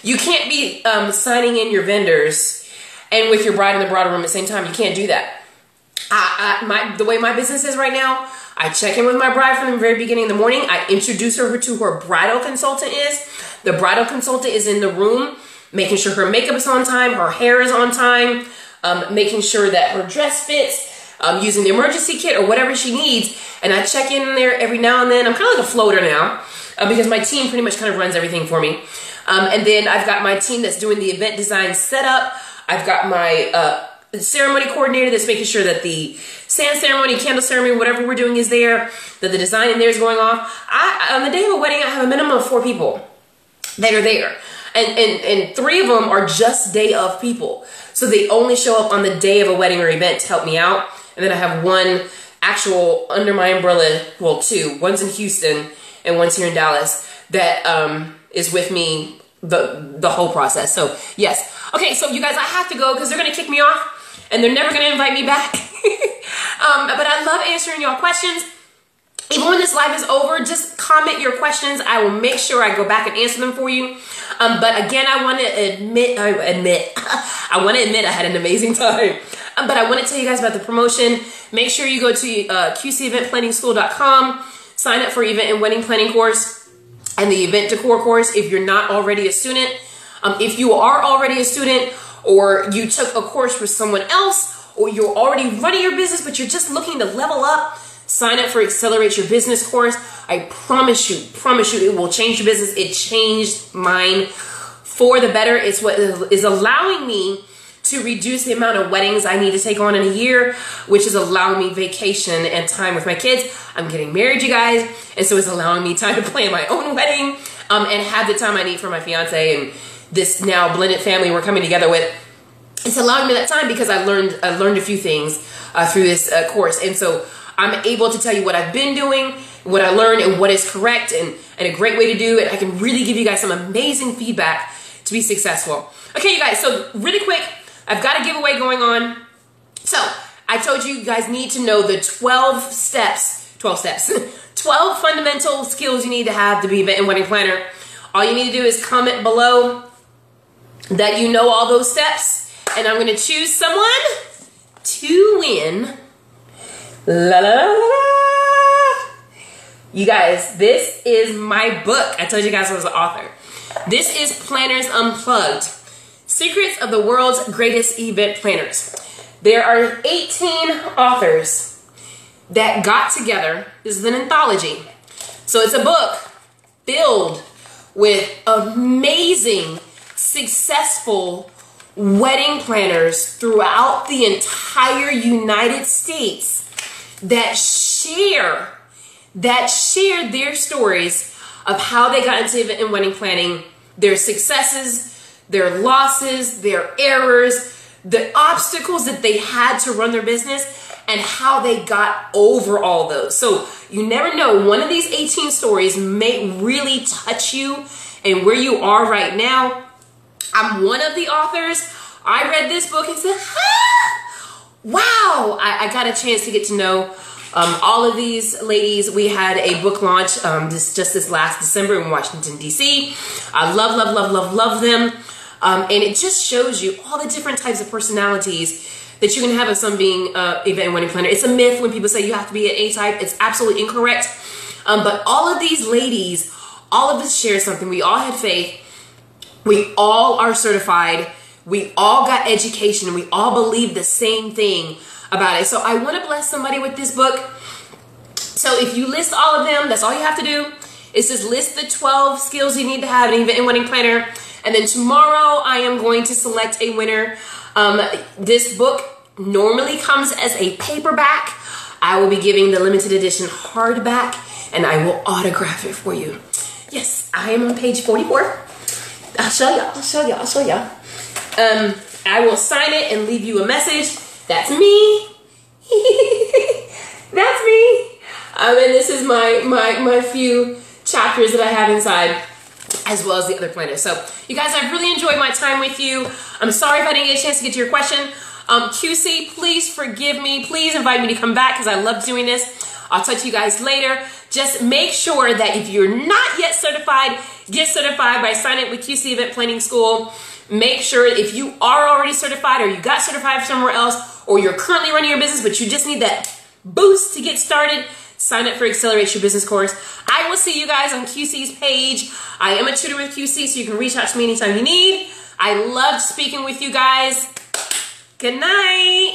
You can't be signing in your vendors and with your bride in the bridal room at the same time. You can't do that. The way my business is right now, I check in with my bride from the very beginning in the morning. I introduce her to her bridal consultant is. The bridal consultant is in the room, making sure her makeup is on time, her hair is on time, making sure that her dress fits, using the emergency kit or whatever she needs. And I check in there every now and then. I'm kind of like a floater now because my team pretty much kind of runs everything for me. And then I've got my team that's doing the event design setup. I've got my ceremony coordinator that's making sure that the sand ceremony, candle ceremony, whatever we're doing is there, that the design in there is going off. On the day of a wedding, I have a minimum of 4 people that are there. And 3 of them are just day of people. So they only show up on the day of a wedding or event to help me out. And then I have 1 actual under my umbrella, well 2. One's in Houston and one's here in Dallas that is with me the whole process. So yes. Okay, so you guys, I have to go because they're going to kick me off and they're never going to invite me back. But I love answering y'all questions. Even when this live is over, just comment your questions. I will make sure I go back and answer them for you. But again, I want to admit I had an amazing time. But I want to tell you guys about the promotion. Make sure you go to qceventplanningschool.com, sign up for event and wedding planning course and the event decor course if you're not already a student. If you are already a student or you took a course with someone else or you're already running your business but you're just looking to level up, sign up for Accelerate Your Business course. I promise you, it will change your business. It changed mine for the better. It's what is allowing me to reduce the amount of weddings I need to take on in a year, which is allowing me vacation and time with my kids. I'm getting married, you guys, and so it's allowing me time to plan my own wedding and have the time I need for my fiance and this now blended family we're coming together with. It's allowing me that time because I learned a few things through this course, and so I'm able to tell you what I've been doing, what I learned, and what is correct, and a great way to do it. I can really give you guys some amazing feedback to be successful. Okay, you guys, so really quick, I've got a giveaway going on. So I told you guys need to know the 12 fundamental skills you need to have to be an event and wedding planner. All you need to do is comment below that you know all those steps, and I'm going to choose someone to win. La la la la. You guys, this is my book. I told you guys I was an author. This is Planners Unplugged, Secrets of the World's Greatest Event Planners. There are 18 authors that got together. This is an anthology. So it's a book filled with amazing, successful wedding planners throughout the entire United States that share their stories of how they got into event and wedding planning, their successes, their losses, their errors, the obstacles that they had to run their business, and how they got over all those. So you never know, one of these 18 stories may really touch you and where you are right now. I'm one of the authors. I read this book and said, wow, I got a chance to get to know all of these ladies. We had a book launch just this last December in Washington, D.C. I love them. And it just shows you all the different types of personalities that you can have of some being event and wedding planner. It's a myth when people say you have to be an A-type. It's absolutely incorrect. But all of these ladies, all of us share something. We all had faith. We all are certified. We all got education. And we all believe the same thing about it. So I want to bless somebody with this book. So if you list all of them, that's all you have to do. Is just list the 12 skills you need to have an event and wedding planner. And then tomorrow I am going to select a winner. This book normally comes as a paperback. I will be giving the limited edition hardback and I will autograph it for you. Yes, I am on page 44. I'll show y'all. I will sign it and leave you a message. That's me. That's me. And this is my few chapters that I have inside, as well as the other planners. So you guys, I've really enjoyed my time with you. I'm sorry if I didn't get a chance to get to your question. QC, please forgive me. Please invite me to come back because I love doing this. I'll talk to you guys later. Just make sure that if you're not yet certified, get certified by signing up with QC Event Planning School. Make sure if you are already certified or you got certified somewhere else or you're currently running your business but you just need that boost to get started, sign up for Accelerate Your Business course. I will see you guys on QC's page. I am a tutor with QC, so you can reach out to me anytime you need. I loved speaking with you guys. Good night.